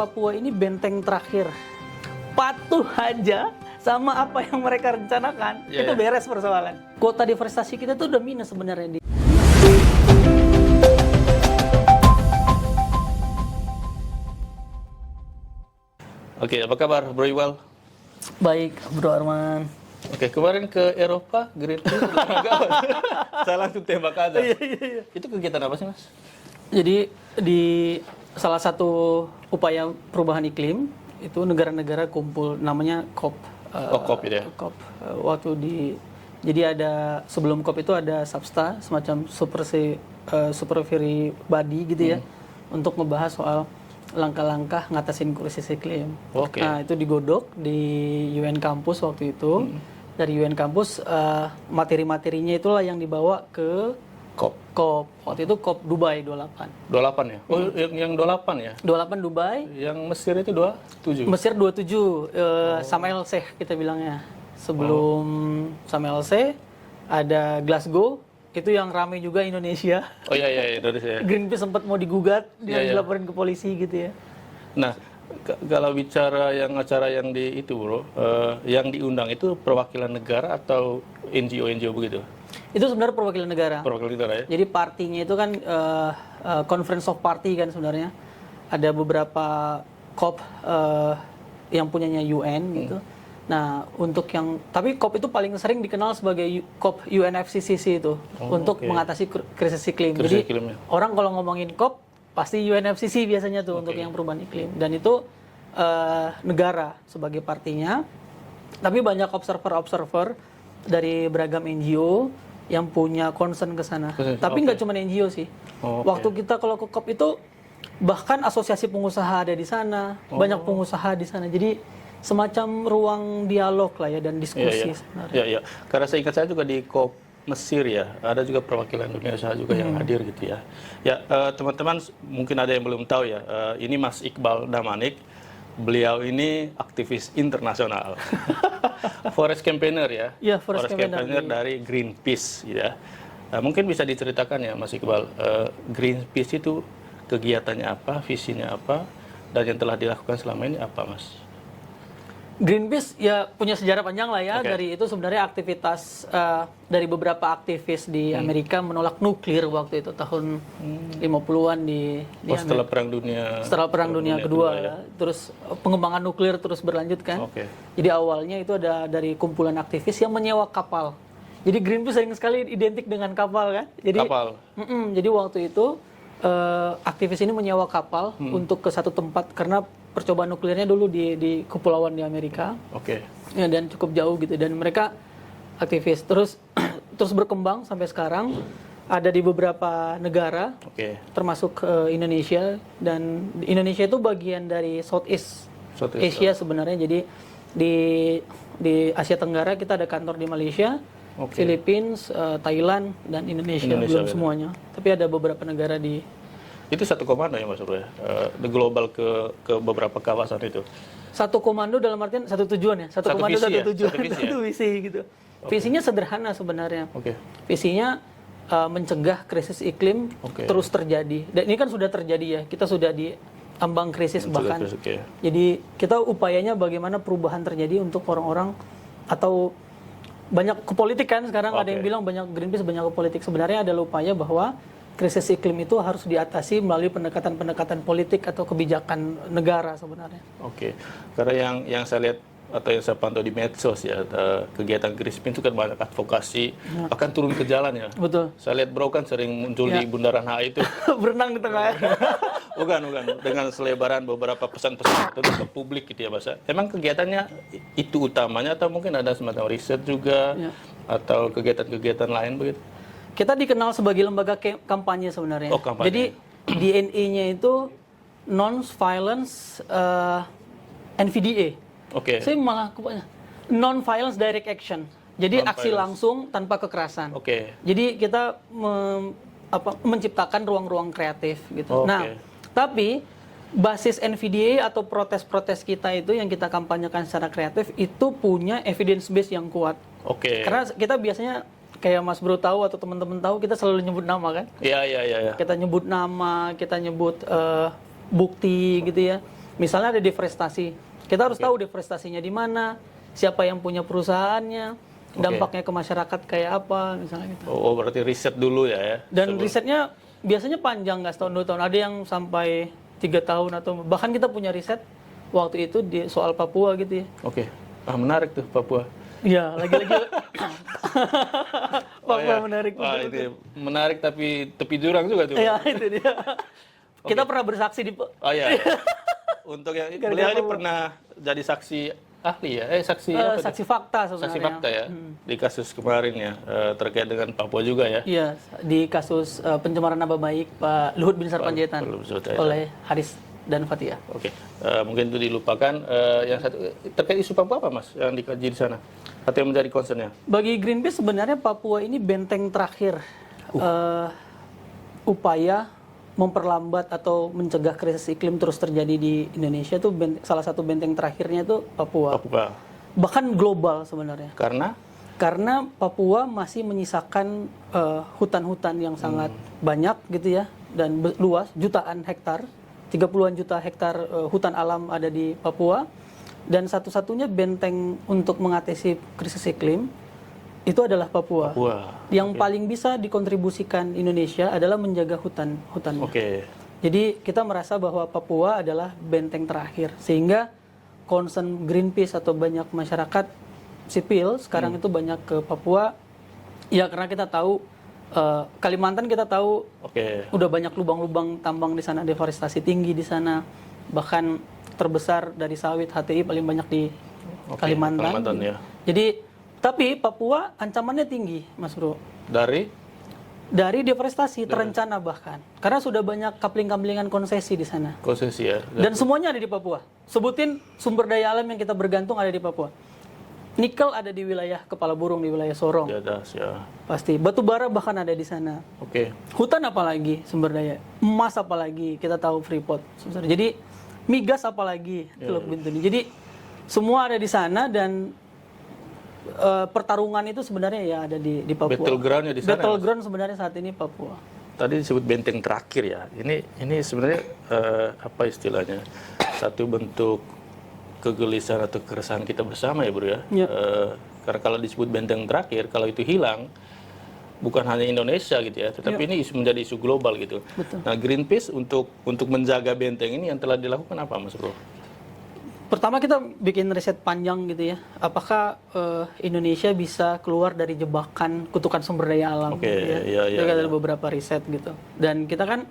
Papua ini benteng terakhir. Patuh aja sama apa yang mereka rencanakan, itu beres persoalan. Kuota deforestasi kita tuh udah minus sebenarnya. Oke, apa kabar Bro Iwal? Baik, Bro Arman. Oke, kemarin ke Eropa, Greenpeace, saya langsung tembak aja. Iya. Itu kegiatan apa sih, Mas? Jadi di salah satu upaya perubahan iklim itu negara-negara kumpul, namanya COP. COP itu ya? COP. Jadi ada sebelum COP itu ada SAPSTA, semacam supervisory body gitu ya, untuk ngebahas soal langkah-langkah ngatasin krisis iklim. Oke. Nah itu digodok di UN Campus waktu itu. Dari UN Campus materi-materinya itulah yang dibawa ke COP. Waktu itu COP Dubai 28. 28 ya? Oh, yang 28 ya? 28 Dubai. Yang Mesir itu 27? Mesir 27, Sharm el Sheikh kita bilangnya. Sebelum Sharm el Sheikh ada Glasgow, itu yang rame juga Indonesia. Oh iya, Indonesia. Greenpeace sempat mau digugat, dia dilaporin ke polisi gitu ya. Nah, kalau bicara yang acara yang di itu Bro, yang diundang itu perwakilan negara atau NGO begitu? Itu sebenarnya perwakilan negara. Perwakilan negara ya? Jadi partinya itu kan conference of party kan sebenarnya. Ada beberapa COP yang punyanya UN gitu. Nah, untuk yang tapi COP itu paling sering dikenal sebagai COP UNFCCC itu untuk mengatasi krisis iklim. Jadi orang kalau ngomongin COP pasti UNFCCC biasanya tuh untuk yang perubahan iklim, dan itu negara sebagai partinya. Tapi banyak observer dari beragam NGO yang punya concern ke sana. Tapi nggak cuma NGO sih. Waktu kita kalau ke COP itu bahkan asosiasi pengusaha ada di sana, banyak pengusaha di sana. Jadi semacam ruang dialog lah ya dan diskusi sebenarnya. Iya. Karena saya ingat saya juga di COP Mesir ya, ada juga perwakilan dunia usaha juga yang hadir gitu ya. Ya, teman-teman mungkin ada yang belum tahu ya, ini Mas Iqbal Damanik, beliau ini aktivis internasional. Forest campaigner ya. Iya, forest campaigner dari Greenpeace ya. Mungkin bisa diceritakan ya Mas Iqbal, Greenpeace itu kegiatannya apa, visinya apa, dan yang telah dilakukan selama ini apa, Mas? Greenpeace ya punya sejarah panjang lah ya. Dari itu sebenarnya aktivitas dari beberapa aktivis di Amerika menolak nuklir waktu itu tahun 50-an di setelah Perang Dunia. Setelah Perang Dunia Kedua ya. Terus pengembangan nuklir terus berlanjut kan. Jadi awalnya itu ada dari kumpulan aktivis yang menyewa kapal. Jadi Greenpeace sering sekali identik dengan kapal kan. Jadi jadi waktu itu aktivis ini menyewa kapal untuk ke satu tempat karena percobaan nuklirnya dulu di kepulauan di Amerika. Ya, dan cukup jauh gitu, dan mereka aktivis terus berkembang sampai sekarang ada di beberapa negara, termasuk Indonesia, dan Indonesia itu bagian dari Southeast Asia sebenarnya. Jadi di Asia Tenggara kita ada kantor di Malaysia, Philippines, Thailand, dan Indonesia belum semuanya. Tapi ada beberapa negara di. Itu satu komando ya Mas Bro ya? The global ke beberapa kawasan itu? Satu komando dalam artian satu tujuan ya? Satu komando visi satu tujuan, satu visi gitu. Visinya sederhana sebenarnya. Visinya mencegah krisis iklim terus terjadi. Dan ini kan sudah terjadi ya, kita sudah di ambang krisis bahkan. Jadi kita upayanya bagaimana perubahan terjadi untuk orang-orang, atau banyak ke politik kan sekarang, ada yang bilang banyak Greenpeace banyak ke politik. Sebenarnya adalah upaya bahwa krisis iklim itu harus diatasi melalui pendekatan-pendekatan politik atau kebijakan negara sebenarnya. Karena yang saya lihat atau yang saya pantau di medsos ya, kegiatan Greenpeace itu kan banyak advokasi, akan turun ke jalan ya. Betul. Saya lihat Bro kan sering muncul di Bundaran HI itu. Berenang di tengah. bukan. Dengan selebaran beberapa pesan-pesan ke publik gitu ya Mas. Emang kegiatannya itu utamanya atau mungkin ada semacam riset juga atau kegiatan-kegiatan lain begitu? Kita dikenal sebagai lembaga kampanye sebenarnya. Jadi DNA-nya itu non-violence NVDA. Saya malah non-violence direct action. Jadi aksi langsung tanpa kekerasan. Jadi kita menciptakan ruang-ruang kreatif gitu. Nah, tapi basis NVDA atau protes-protes kita itu yang kita kampanyekan secara kreatif itu punya evidence base yang kuat. Karena kita biasanya kayak Mas Bro tahu atau teman-teman tahu, kita selalu nyebut nama kan? Iya. Kita nyebut nama, kita nyebut bukti gitu ya. Misalnya ada deforestasi, kita harus tahu deforestasinya di mana, siapa yang punya perusahaannya, dampaknya ke masyarakat kayak apa, misalnya gitu. Oh, berarti riset dulu ya? Dan risetnya biasanya panjang, nggak setahun 2 tahun. Ada yang sampai 3 tahun atau bahkan kita punya riset waktu itu di soal Papua gitu ya. Oke, menarik tuh Papua. Iya, lagi-lagi Papua menarik. Wah, itu menarik tapi tepi jurang juga tuh. Iya, itu dia. Kita pernah bersaksi di. Oh iya. Untuk yang beliau ini pernah jadi saksi ahli ya, saksi apa saksi fakta sebenarnya. Saksi fakta ya, di kasus kemarin ya, terkait dengan Papua juga ya. Iya, di kasus pencemaran nama baik Pak Luhut Binsar Panjaitan oleh Haris dan Fathia. Oke, mungkin itu dilupakan. Yang satu terkait isu Papua apa Mas yang dikaji di sana? Atau yang menjadi concernnya? Bagi Greenpeace sebenarnya Papua ini benteng terakhir upaya memperlambat atau mencegah krisis iklim terus terjadi di Indonesia. Itu salah satu benteng terakhirnya itu Papua. Bahkan global sebenarnya. Karena Papua masih menyisakan hutan-hutan yang sangat banyak gitu ya, dan luas, jutaan hektar, 30-an juta hektar hutan alam ada di Papua, dan satu-satunya benteng untuk mengatasi krisis iklim itu adalah Papua. Yang paling bisa dikontribusikan Indonesia adalah menjaga hutannya. Jadi kita merasa bahwa Papua adalah benteng terakhir, sehingga concern Greenpeace atau banyak masyarakat sipil sekarang itu banyak ke Papua. Ya karena kita tahu Kalimantan kita tahu udah banyak lubang-lubang tambang di sana, deforestasi tinggi di sana, bahkan terbesar dari sawit HTI paling banyak di Kalimantan ya. Jadi tapi Papua ancamannya tinggi, Mas Bro. Dari deforestasi terencana bahkan. Karena sudah banyak kapling-kaplingan konsesi di sana. Konsesi ya. Dan semuanya ada di Papua. Sebutin sumber daya alam yang kita bergantung ada di Papua. Nikel ada di wilayah Kepala Burung, di wilayah Sorong. Di atas ya. Pasti. Batu bara bahkan ada di sana. Hutan apalagi sumber daya. Emas apalagi, kita tahu Freeport. Jadi migas apalagi, Teluk Bintuni. Jadi semua ada di sana, dan pertarungan itu sebenarnya ya ada di Papua. Battlegroundnya di sana. Battleground sebenarnya saat ini Papua. Tadi disebut benteng terakhir ya. Ini sebenarnya apa istilahnya? Satu bentuk kegelisahan atau keresahan kita bersama ya Bro ya. Karena kalau disebut benteng terakhir, kalau itu hilang, bukan hanya Indonesia gitu ya, tetapi ini menjadi isu global gitu. Nah, Greenpeace untuk menjaga benteng ini yang telah dilakukan apa Mas Bro? Pertama kita bikin riset panjang gitu ya. Apakah Indonesia bisa keluar dari jebakan kutukan sumber daya alam? Kita ada beberapa riset gitu. Dan kita kan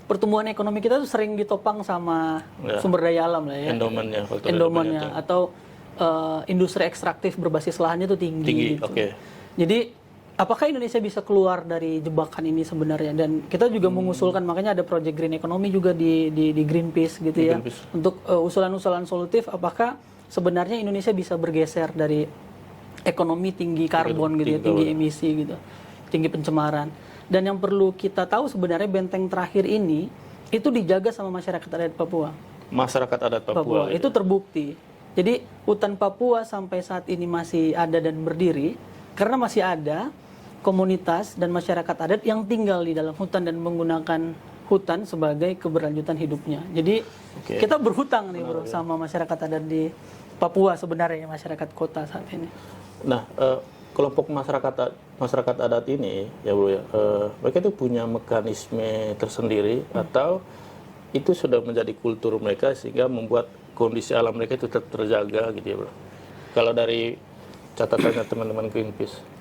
pertumbuhan ekonomi kita tuh sering ditopang sama sumber daya alam lah ya. Endowmentnya atau industri ekstraktif berbasis lahannya itu tinggi gitu. Jadi apakah Indonesia bisa keluar dari jebakan ini sebenarnya? Dan kita juga mengusulkan, makanya ada project green economy juga di Greenpeace gitu ya. Untuk usulan-usulan solutif, apakah sebenarnya Indonesia bisa bergeser dari ekonomi tinggi karbon gitu ya, tinggi emisi gitu, tinggi pencemaran. Dan yang perlu kita tahu sebenarnya benteng terakhir ini itu dijaga sama masyarakat adat Papua. Masyarakat adat Papua itu terbukti. Jadi hutan Papua sampai saat ini masih ada dan berdiri karena masih ada komunitas dan masyarakat adat yang tinggal di dalam hutan dan menggunakan hutan sebagai keberlanjutan hidupnya. Jadi kita berhutang nih Bro sama masyarakat adat di Papua sebenarnya, masyarakat kota saat ini. Nah, kelompok masyarakat adat ini ya Bro ya, mereka itu punya mekanisme tersendiri atau itu sudah menjadi kultur mereka sehingga membuat kondisi alam mereka itu tetap terjaga gitu ya Bro. Kalau dari catatannya teman-teman Greenpeace.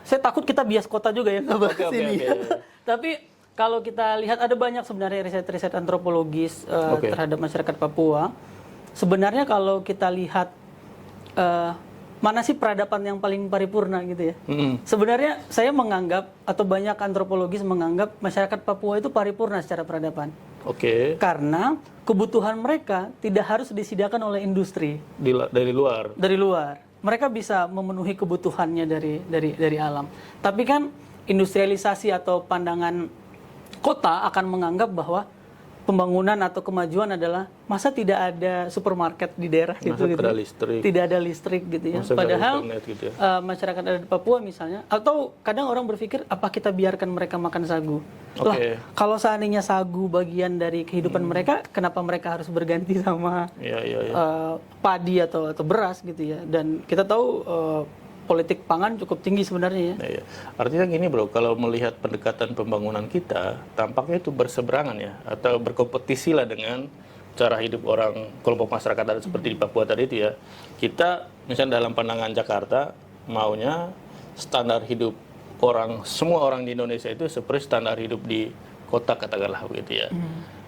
Saya takut kita bias kota juga ya nggak bahas ini. Tapi kalau kita lihat ada banyak sebenarnya riset-riset antropologis terhadap masyarakat Papua. Sebenarnya kalau kita lihat mana sih peradaban yang paling paripurna gitu ya. Sebenarnya saya menganggap atau banyak antropologis menganggap masyarakat Papua itu paripurna secara peradaban. Karena kebutuhan mereka tidak harus disediakan oleh industri dari luar. Mereka bisa memenuhi kebutuhannya dari alam. Tapi kan industrialisasi atau pandangan kota akan menganggap bahwa pembangunan atau kemajuan adalah masa tidak ada supermarket di daerah Masa gitu, tidak ada listrik. tidak ada listrik gitu ya. Masa nggak ada Padahal internet gitu ya. masyarakat adat Papua misalnya, atau kadang orang berpikir apa kita biarkan mereka makan sagu? Lah, kalau seandainya sagu bagian dari kehidupan mereka, kenapa mereka harus berganti sama padi atau beras gitu ya? Dan kita tahu politik pangan cukup tinggi sebenarnya ya. Artinya gini bro, kalau melihat pendekatan pembangunan kita, tampaknya itu berseberangan ya, atau berkompetisi lah dengan cara hidup orang kelompok masyarakat adat seperti di Papua tadi itu ya. Kita misalnya dalam pandangan Jakarta maunya standar hidup semua orang di Indonesia itu seperti standar hidup di kota katakanlah begitu ya.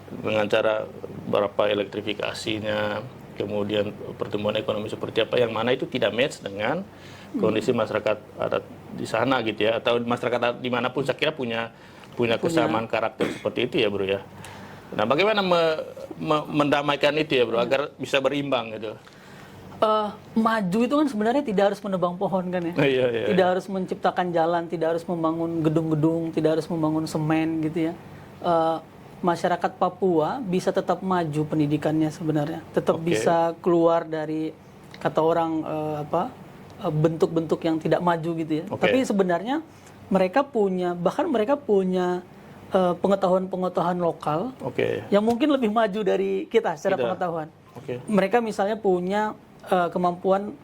Dengan cara berapa elektrifikasinya, kemudian pertumbuhan ekonomi seperti apa, yang mana itu tidak match dengan kondisi masyarakat adat di sana gitu ya, atau masyarakat adat dimanapun saya kira punya kesamaan karakter seperti itu ya bro ya. Nah bagaimana mendamaikan itu ya bro agar bisa berimbang gitu? Maju itu kan sebenarnya tidak harus menebang pohon kan ya, tidak harus menciptakan jalan, tidak harus membangun gedung-gedung, tidak harus membangun semen gitu ya. Masyarakat Papua bisa tetap maju pendidikannya sebenarnya, tetap bisa keluar dari kata orang bentuk-bentuk yang tidak maju gitu ya. Tapi sebenarnya mereka punya pengetahuan-pengetahuan lokal yang mungkin lebih maju dari kita secara pengetahuan. Mereka misalnya punya kemampuan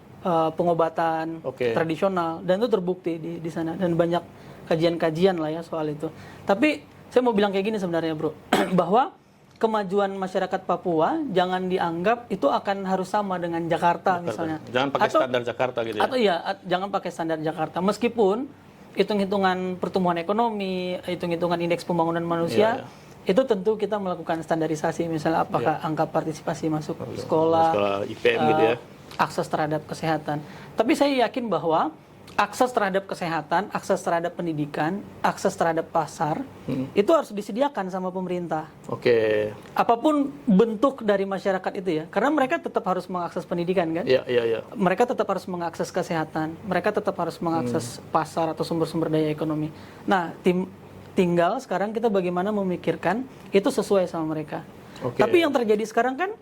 pengobatan tradisional dan itu terbukti di sana, dan banyak kajian-kajian lah ya soal itu. Tapi saya mau bilang kayak gini sebenarnya bro, bahwa kemajuan masyarakat Papua jangan dianggap itu akan harus sama dengan Jakarta misalnya. Jangan pakai standar Jakarta gitu ya. Atau jangan pakai standar Jakarta. Meskipun hitung-hitungan pertumbuhan ekonomi, hitung-hitungan indeks pembangunan manusia, itu tentu kita melakukan standarisasi, misalnya apakah angka partisipasi masuk sekolah, IPM gitu ya. Akses terhadap kesehatan. Tapi saya yakin bahwa akses terhadap kesehatan, akses terhadap pendidikan, akses terhadap pasar, itu harus disediakan sama pemerintah. Apapun bentuk dari masyarakat itu ya, karena mereka tetap harus mengakses pendidikan kan? Mereka tetap harus mengakses kesehatan, mereka tetap harus mengakses pasar atau sumber-sumber daya ekonomi. Nah, tinggal sekarang kita bagaimana memikirkan itu sesuai sama mereka. Tapi yang terjadi sekarang kan,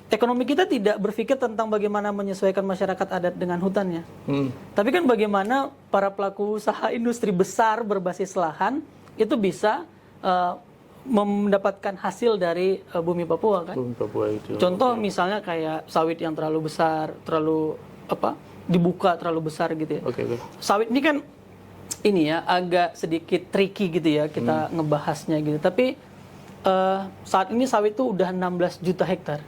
ekonomi kita tidak berpikir tentang bagaimana menyesuaikan masyarakat adat dengan hutannya. Tapi kan bagaimana para pelaku usaha industri besar berbasis lahan itu bisa mendapatkan hasil dari bumi Papua kan. Bumi Papua itu. Contoh misalnya kayak sawit yang terlalu besar, dibuka terlalu besar gitu ya. Sawit ini kan agak sedikit tricky gitu ya kita ngebahasnya gitu. Tapi saat ini sawit itu udah 16 juta hektar.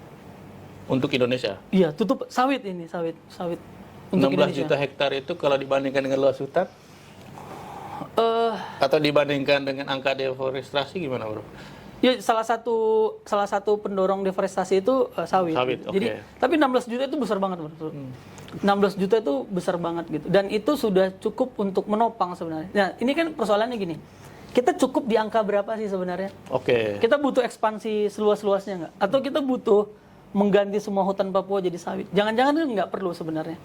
Untuk Indonesia? Iya, tutup sawit untuk 16 Indonesia. Juta hektar itu kalau dibandingkan dengan luas hutan? Atau dibandingkan dengan angka deforestasi gimana bro? Ya, salah satu pendorong deforestasi itu sawit. Jadi, tapi 16 juta itu besar banget bro. 16 juta itu besar banget gitu. Dan itu sudah cukup untuk menopang sebenarnya. Nah, ini kan persoalannya gini. Kita cukup di angka berapa sih sebenarnya? Kita butuh ekspansi seluas-luasnya nggak? Atau kita butuh mengganti semua hutan Papua jadi sawit? Jangan-jangan itu nggak perlu sebenarnya.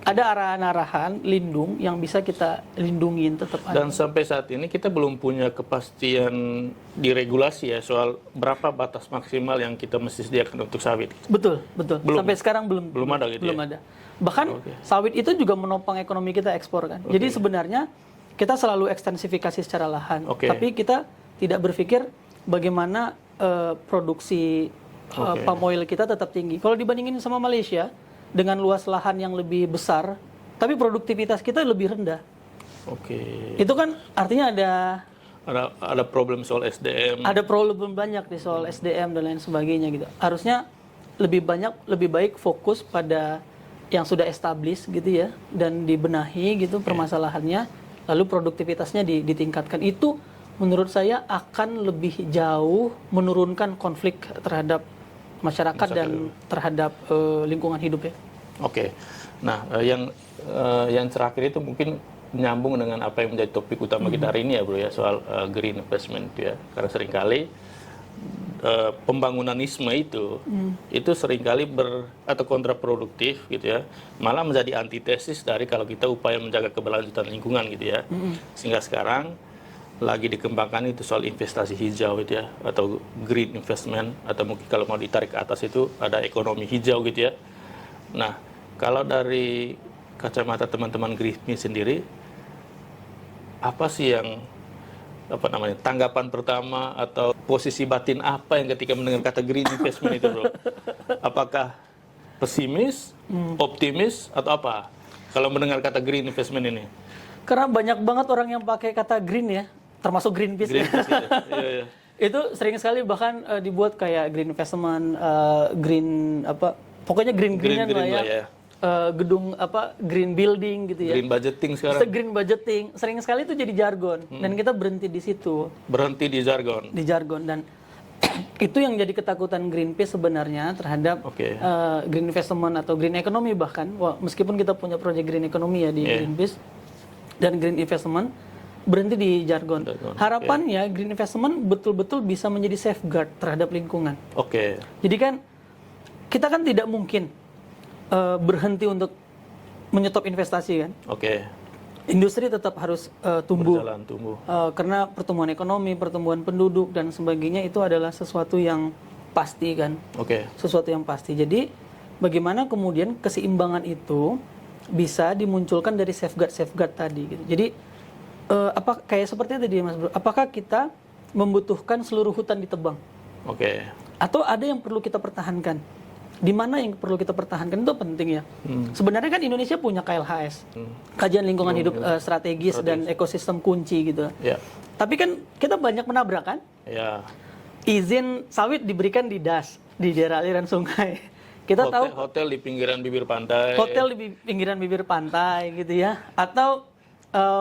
Ada arahan-arahan lindung yang bisa kita lindungin tetap ada. Dan sampai saat ini kita belum punya kepastian diregulasi ya soal berapa batas maksimal yang kita mesti sediakan untuk sawit. Betul. Sampai sekarang belum ada gitu. Belum ada. Bahkan sawit itu juga menopang ekonomi kita ekspor kan. Jadi sebenarnya kita selalu ekstensifikasi secara lahan, tapi kita tidak berpikir bagaimana produksi palm oil kita tetap tinggi. Kalau dibandingin sama Malaysia dengan luas lahan yang lebih besar, tapi produktivitas kita lebih rendah. Itu kan artinya ada problem soal SDM. Ada problem banyak di soal SDM dan lain sebagainya gitu. Harusnya lebih baik fokus pada yang sudah established gitu ya, dan dibenahi gitu permasalahannya, lalu produktivitasnya ditingkatkan. Itu menurut saya akan lebih jauh menurunkan konflik terhadap masyarakat dan terhadap lingkungan hidup ya. Nah yang terakhir itu mungkin menyambung dengan apa yang menjadi topik utama kita hari ini ya bro ya, soal green investment ya. Karena seringkali pembangunanisme itu seringkali atau kontraproduktif gitu ya, malah menjadi antitesis dari kalau kita upaya menjaga keberlanjutan lingkungan gitu ya. Sehingga sekarang lagi dikembangkan itu soal investasi hijau gitu ya, atau green investment, atau mungkin kalau mau ditarik ke atas itu ada ekonomi hijau gitu ya. Nah, kalau dari kacamata teman-teman Greenpeace sendiri, apa sih yang tanggapan pertama atau posisi batin apa yang ketika mendengar kata green investment itu, bro? Apakah pesimis, optimis, atau apa kalau mendengar kata green investment ini? Karena banyak banget orang yang pakai kata green ya, termasuk Greenpeace. Gitu. Iya. Itu sering sekali bahkan dibuat kayak green investment, green pokoknya green-greenan lah ya. Gedung green building gitu ya. Green budgeting sekarang. Green budgeting sering sekali itu jadi jargon dan kita berhenti di situ. Berhenti di jargon. Di jargon, dan itu yang jadi ketakutan Greenpeace sebenarnya terhadap green investment atau green economy bahkan. Meskipun kita punya proyek green economy ya di Greenpeace dan green investment, berhenti di jargon. Harapannya green investment betul-betul bisa menjadi safeguard terhadap lingkungan. Jadi kan kita kan tidak mungkin berhenti untuk menyetop investasi kan. Industri tetap harus tumbuh. Berjalan, tumbuh. Karena pertumbuhan ekonomi, pertumbuhan penduduk dan sebagainya itu adalah sesuatu yang pasti kan. Sesuatu yang pasti. Jadi bagaimana kemudian keseimbangan itu bisa dimunculkan dari safeguard tadi gitu. Jadi kayak seperti tadi Mas Bro, apakah kita membutuhkan seluruh hutan ditebang? Atau ada yang perlu kita pertahankan? Di mana yang perlu kita pertahankan itu penting ya. Sebenarnya kan Indonesia punya KLHS, Kajian Lingkungan Hidup Strategis dan Ekosistem Kunci gitu. Tapi kan kita banyak menabrak kan. Izin sawit diberikan di DAS, di daerah aliran sungai. Kita tahu hotel di pinggiran bibir pantai. Hotel di pinggiran bibir pantai gitu ya. Atau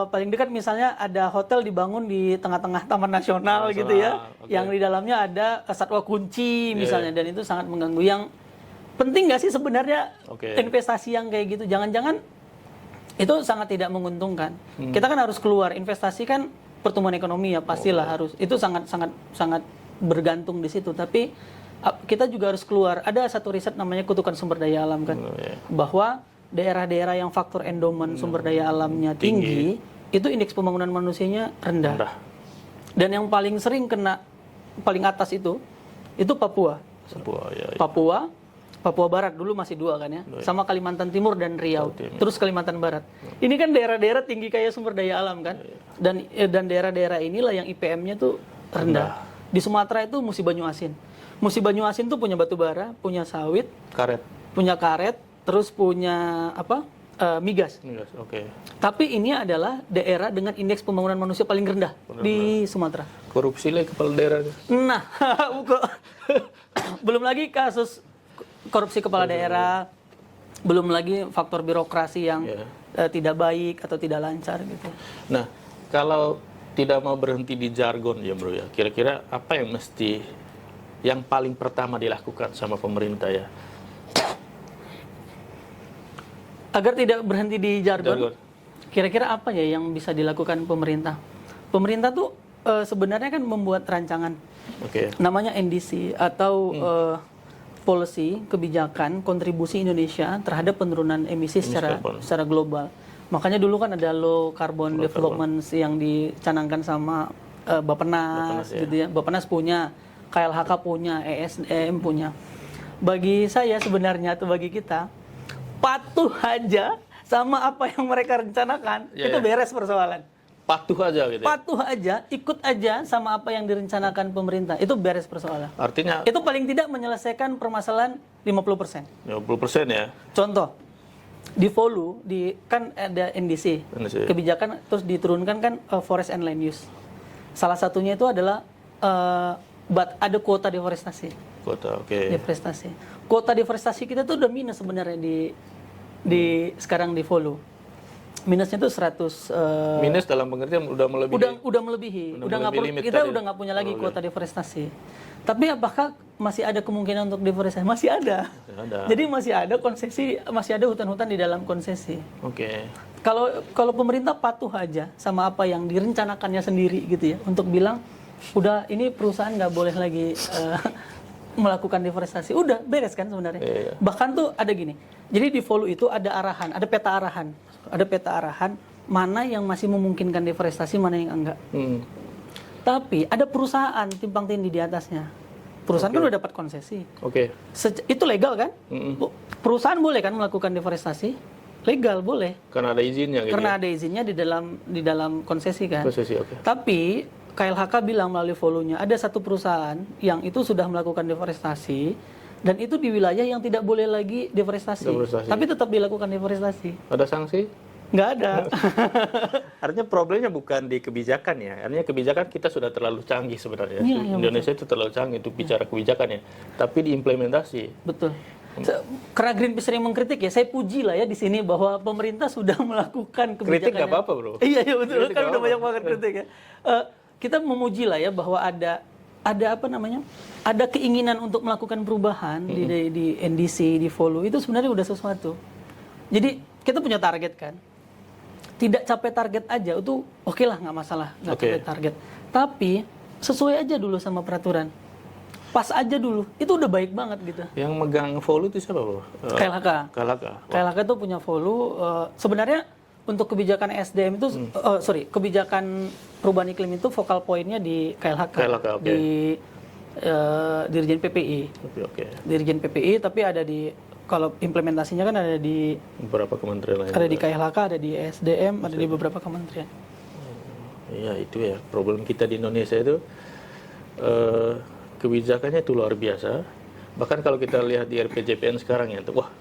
paling dekat misalnya ada hotel dibangun di tengah-tengah Taman Nasional gitu ya. Yang di dalamnya ada satwa kunci misalnya, dan itu sangat mengganggu. Yang penting nggak sih sebenarnya investasi yang kayak gitu? Jangan-jangan itu sangat tidak menguntungkan. Kita kan harus keluar, investasi kan pertumbuhan ekonomi ya pastilah harus. Itu sangat bergantung di situ. Tapi kita juga harus keluar. Ada satu riset namanya kutukan sumber daya alam kan, bahwa daerah-daerah yang faktor endowment sumber daya alamnya tinggi, itu indeks pembangunan manusianya rendah. Dan yang paling sering kena paling atas itu Papua. Papua Barat dulu masih 2 kan ya, sama Kalimantan Timur dan Riau, terus Kalimantan Barat. Ini kan daerah-daerah tinggi kaya sumber daya alam kan, dan daerah-daerah inilah yang IPM-nya tuh rendah. Di Sumatera itu Musi Banyu Asin. Musi Banyu Asin tuh punya batu bara, punya sawit, punya karet, terus punya migas. Tapi ini adalah daerah dengan indeks pembangunan manusia paling rendah di Sumatera. Korupsi lah kepala daerah. Nah, belum lagi kasus korupsi kepala daerah, belum lagi faktor birokrasi yang tidak baik atau tidak lancar gitu. Nah, kalau tidak mau berhenti di jargon ya bro ya, kira-kira apa yang paling pertama dilakukan sama pemerintah ya? Agar tidak berhenti di jargon. Kira-kira apa ya yang bisa dilakukan pemerintah? Pemerintah tuh sebenarnya kan membuat rancangan, namanya NDC atau policy, kebijakan, kontribusi Indonesia terhadap penurunan emisi secara global. Makanya dulu kan ada low carbon development yang dicanangkan sama Bappenas gitu ya. Bappenas punya, KLHK punya, ESDM punya. Bagi saya sebenarnya atau bagi kita, patuh aja sama apa yang mereka rencanakan, itu beres persoalan. Patuh aja gitu ya? Patuh aja, ikut aja sama apa yang direncanakan pemerintah. Itu beres persoalan. Artinya? Itu paling tidak menyelesaikan permasalahan 50%. 50% ya? Contoh, di Volu, kan ada NDC. Kebijakan terus diturunkan kan forest and land use. Salah satunya itu adalah ada kuota deforestasi. Deforestasi. Kuota deforestasi kita tuh udah minus sebenarnya sekarang di Volu. Minusnya tuh 100 minus dalam pengertian udah melebihi. Udah melebihi. Kita udah nggak punya lagi kuota deforestasi. Tapi apakah masih ada kemungkinan untuk deforestasi? Masih ada. Jadi masih ada konsesi, masih ada hutan-hutan di dalam konsesi. Kalau pemerintah patuh aja sama apa yang direncanakannya sendiri gitu ya, untuk bilang udah ini perusahaan nggak boleh lagi melakukan deforestasi, udah beres kan sebenarnya. Bahkan tuh ada gini. Jadi di Volu itu ada arahan, ada peta arahan mana yang masih memungkinkan deforestasi, mana yang enggak. Tapi ada perusahaan timpang tindih di atasnya. Perusahaan kan udah dapat konsesi. Itu legal kan? Perusahaan boleh kan melakukan deforestasi? Legal, boleh. Karena ada izinnya gitu. Karena ada izinnya di dalam konsesi kan. Konsesi, Tapi KLHK bilang melalui volunya ada satu perusahaan yang itu sudah melakukan deforestasi dan itu di wilayah yang tidak boleh lagi deforestasi. Tapi tetap dilakukan deforestasi. Ada sanksi? Nggak ada. Artinya problemnya bukan di kebijakan ya. Artinya kebijakan kita sudah terlalu canggih sebenarnya. Indonesia itu terlalu canggih untuk bicara kebijakan ya. Tapi di implementasi. Betul. Karena Greenpeace sering mengkritik ya, saya puji lah ya di sini bahwa pemerintah sudah melakukan kebijakan. Kritik nggak apa-apa bro. Iya betul. Kritik kan udah banyak banget kritik ya. Kita memuji lah ya bahwa ada apa namanya? Ada keinginan untuk melakukan perubahan di NDC, di Volu itu sebenarnya udah sesuatu. Jadi kita punya target kan. Tidak capai target aja itu oke lah, nggak masalah nggak capai target. Tapi sesuai aja dulu sama peraturan. Pas aja dulu. Itu udah baik banget gitu. Yang megang Volu itu siapa bro? KLHK. KLHK itu punya Volu. Sebenarnya untuk kebijakan SDM itu, kebijakan perubahan iklim itu vokal poinnya di KLHK. Di Dirjen PPI. Dirjen PPI, tapi ada di, kalau implementasinya kan ada di beberapa kementerian lain. Ada di KLHK, ada di SDM, ada di beberapa kementerian. Iya itu ya, problem kita di Indonesia itu kebijakannya itu luar biasa. Bahkan kalau kita lihat di RPJPN sekarang ya, wah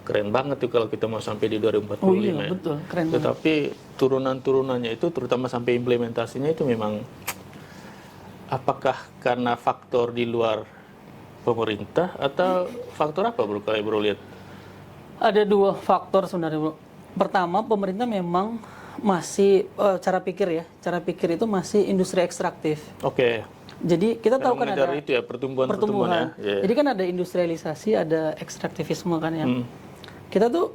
keren banget tuh kalau kita mau sampai di 2045 ya. Betul, keren. Tetapi turunan-turunannya itu, terutama sampai implementasinya itu memang, apakah karena faktor di luar pemerintah atau faktor apa bro kalau bro lihat? Ada dua faktor sebenarnya bro. Pertama, pemerintah memang masih cara pikir itu masih industri ekstraktif. Jadi kita tahu kan ada itu ya, pertumbuhan ya. Jadi kan ada industrialisasi, ada ekstraktivisme kan ya. Kita tuh,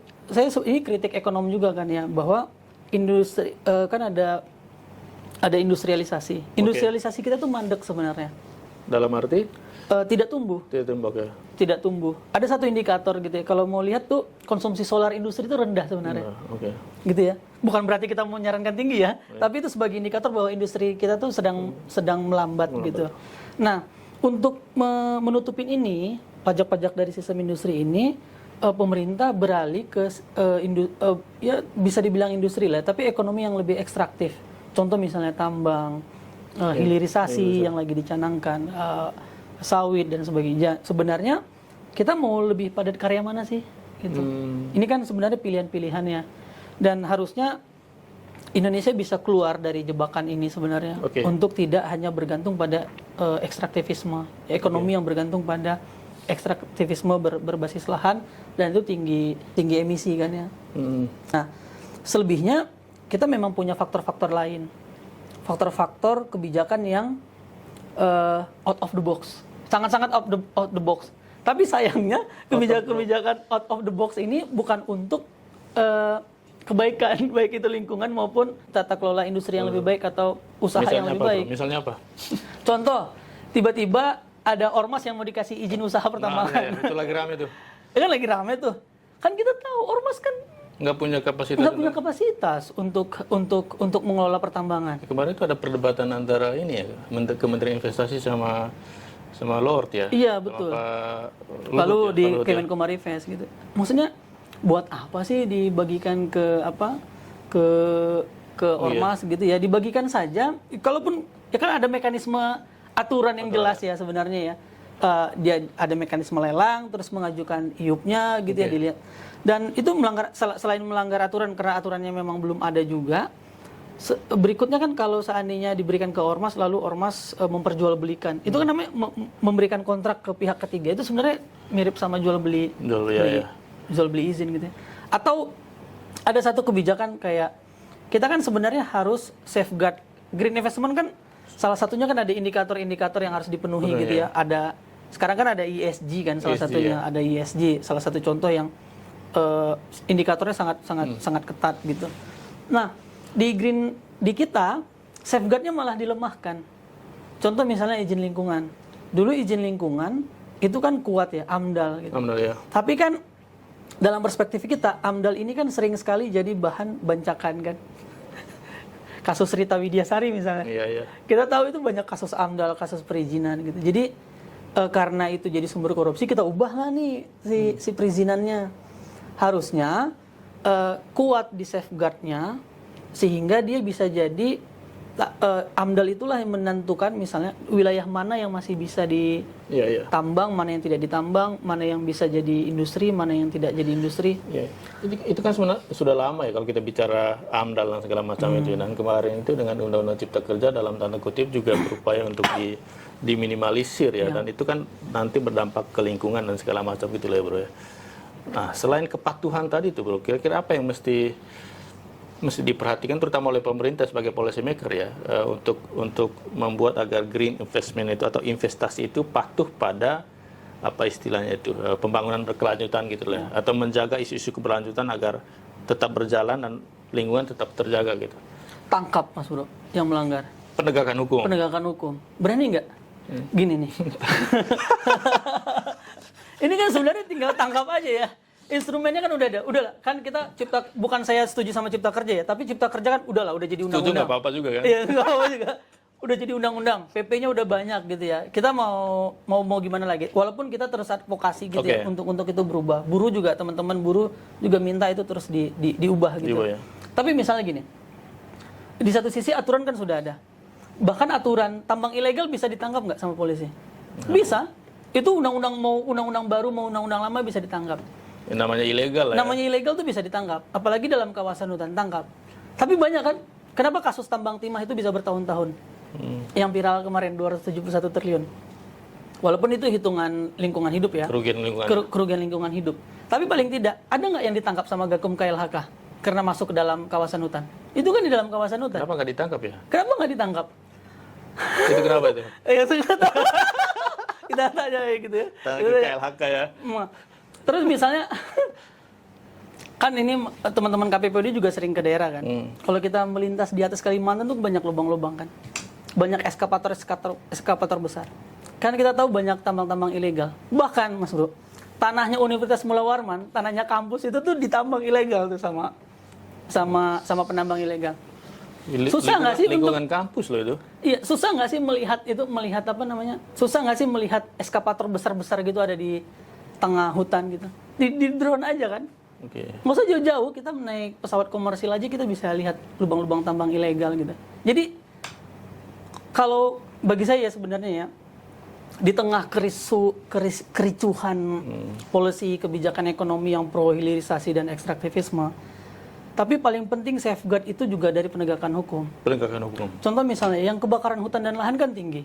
ini kritik ekonom juga kan ya, bahwa industri kan ada industrialisasi. Industrialisasi kita tuh mandek sebenarnya. Dalam arti? Tidak tumbuh. Tidak tumbuh. Ada satu indikator gitu ya. Kalau mau lihat tuh konsumsi solar industri itu rendah sebenarnya. Gitu ya. Bukan berarti kita mau menyarankan tinggi ya, tapi itu sebagai indikator bahwa industri kita tuh sedang melambat gitu. Nah, untuk menutupin ini, pajak-pajak dari sistem industri ini, pemerintah beralih ke ya bisa dibilang industri lah, tapi ekonomi yang lebih ekstraktif. Contoh misalnya tambang, hilirisasi yang lagi dicanangkan, sawit dan sebagainya. Sebenarnya kita mau lebih padat karya mana sih? Gitu. Ini kan sebenarnya pilihan-pilihannya, dan harusnya Indonesia bisa keluar dari jebakan ini sebenarnya, untuk tidak hanya bergantung pada ekstraktivisme, ekonomi yang bergantung pada ekstraktivisme berbasis lahan, dan itu tinggi emisi kan ya. Nah, selebihnya kita memang punya faktor-faktor lain, faktor-faktor kebijakan yang out of the box. Sangat-sangat out the box. Tapi sayangnya kebijakan out of the box ini bukan untuk kebaikan, baik itu lingkungan maupun tata kelola industri yang lebih baik atau usaha yang lebih baik. Misalnya apa? Contoh, tiba-tiba ada ormas yang mau dikasih izin usaha pertambangan. Nah, itu lagi rame tuh. Itu kan lagi rame tuh. Kan kita tahu ormas kan nggak punya kapasitas untuk mengelola pertambangan. Kemarin itu ada perdebatan antara ini ya, Kementerian Investasi sama Lord ya. Iya betul. Lalu di Kemenko Marifest gitu. Maksudnya buat apa sih dibagikan ke ormas gitu ya? Dibagikan saja. Kalaupun ya kan ada mekanisme aturan yang jelas ya sebenarnya ya. Dia ada mekanisme lelang, terus mengajukan IUP-nya gitu ya, dilihat. Dan itu selain melanggar aturan, karena aturannya memang belum ada juga. Berikutnya kan kalau seandainya diberikan ke ormas, lalu ormas memperjualbelikan, itu kan namanya memberikan kontrak ke pihak ketiga. Itu sebenarnya mirip sama jual beli izin gitu ya. Atau ada satu kebijakan kayak, kita kan sebenarnya harus safeguard green investment kan, salah satunya kan ada indikator-indikator yang harus dipenuhi gitu ya. Sekarang kan ada ESG kan salah satunya, ada ESG, salah satu contoh yang indikatornya sangat ketat gitu. Nah, di kita safeguardnya malah dilemahkan. Contoh misalnya izin lingkungan. Dulu izin lingkungan itu kan kuat ya, AMDAL gitu. AMDAL ya. Tapi kan dalam perspektif kita, AMDAL ini kan sering sekali jadi bahan bancakan kan. kasus Rita Widyasari misalnya. Iya. Kita tahu itu banyak kasus AMDAL, kasus perizinan gitu. Jadi karena itu jadi sumber korupsi, kita ubahlah nih si perizinannya. Harusnya kuat di safeguard-nya sehingga dia bisa jadi AMDAL itulah yang menentukan misalnya wilayah mana yang masih bisa ditambang, mana yang tidak ditambang, mana yang bisa jadi industri, mana yang tidak jadi industri. Iya. Itu kan sebenarnya sudah lama ya kalau kita bicara AMDAL dan segala macam itu. Dan kemarin itu dengan Undang-Undang Cipta Kerja dalam tanda kutip juga berupaya untuk diminimalisir ya. Dan itu kan nanti berdampak ke lingkungan dan segala macam gitu lah ya bro ya. Nah selain kepatuhan tadi itu bro, kira-kira apa yang mesti diperhatikan terutama oleh pemerintah sebagai policy maker ya untuk membuat agar green investment itu atau investasi itu patuh pada apa istilahnya itu pembangunan berkelanjutan gitu lah atau menjaga isu-isu keberlanjutan agar tetap berjalan dan lingkungan tetap terjaga gitu. Tangkap Mas Bro yang melanggar. Penegakan hukum. Berani nggak? Gini nih. Ini kan sebenarnya tinggal tangkap aja ya. Instrumennya kan udah ada, udahlah kan kita bukan saya setuju sama Cipta Kerja ya, tapi Cipta Kerja kan udahlah udah jadi undang-undang. Setuju nggak apa-apa juga kan? Iya nggak apa-apa juga. Udah jadi undang-undang, PP-nya udah banyak gitu ya. Kita mau gimana lagi? Walaupun kita terus advokasi gitu ya untuk itu berubah. Buruh juga teman-teman buruh juga minta itu terus diubah gitu. Ya. Tapi misalnya gini, di satu sisi aturan kan sudah ada. Bahkan aturan tambang ilegal bisa ditangkap nggak sama polisi? Bisa. Itu undang-undang baru mau undang-undang lama bisa ditangkap. Namanya ilegal lah ya. Namanya ilegal tuh bisa ditangkap, apalagi dalam kawasan hutan tangkap. Tapi banyak kan, kenapa kasus tambang timah itu bisa bertahun-tahun? Yang viral kemarin 271 triliun. Walaupun itu hitungan lingkungan hidup ya. Kerugian lingkungan hidup. Tapi paling tidak, ada nggak yang ditangkap sama Gakum KLHK karena masuk ke dalam kawasan hutan? Itu kan di dalam kawasan hutan. Kenapa nggak ditangkap ya? Kenapa nggak ditangkap? Itu kenapa itu? Ya, kita tanya gitu ya. KLHK ya. Terus misalnya, kan ini teman-teman KPPUD juga sering ke daerah kan. Kalau kita melintas di atas Kalimantan tuh banyak lubang-lubang kan. Banyak eskavator besar. Kan kita tahu banyak tambang-tambang ilegal. Bahkan Mas Bro, tanahnya Universitas Mula Warman, tanahnya kampus itu tuh ditambang ilegal tuh sama penambang ilegal. Susah nggak sih lingkungan kampus loh itu? Iya, susah nggak sih melihat apa namanya? Susah nggak sih melihat eskavator besar-besar gitu ada di tengah hutan gitu, di drone aja kan. Nggak usah jauh-jauh, kita naik pesawat komersil aja kita bisa lihat lubang-lubang tambang ilegal gitu. Jadi kalau bagi saya sebenarnya ya, di tengah kericuhan polisi kebijakan ekonomi yang pro hilirisasi dan ekstraktivisme, tapi paling penting safeguard itu juga dari penegakan hukum. Contoh misalnya yang kebakaran hutan dan lahan kan tinggi.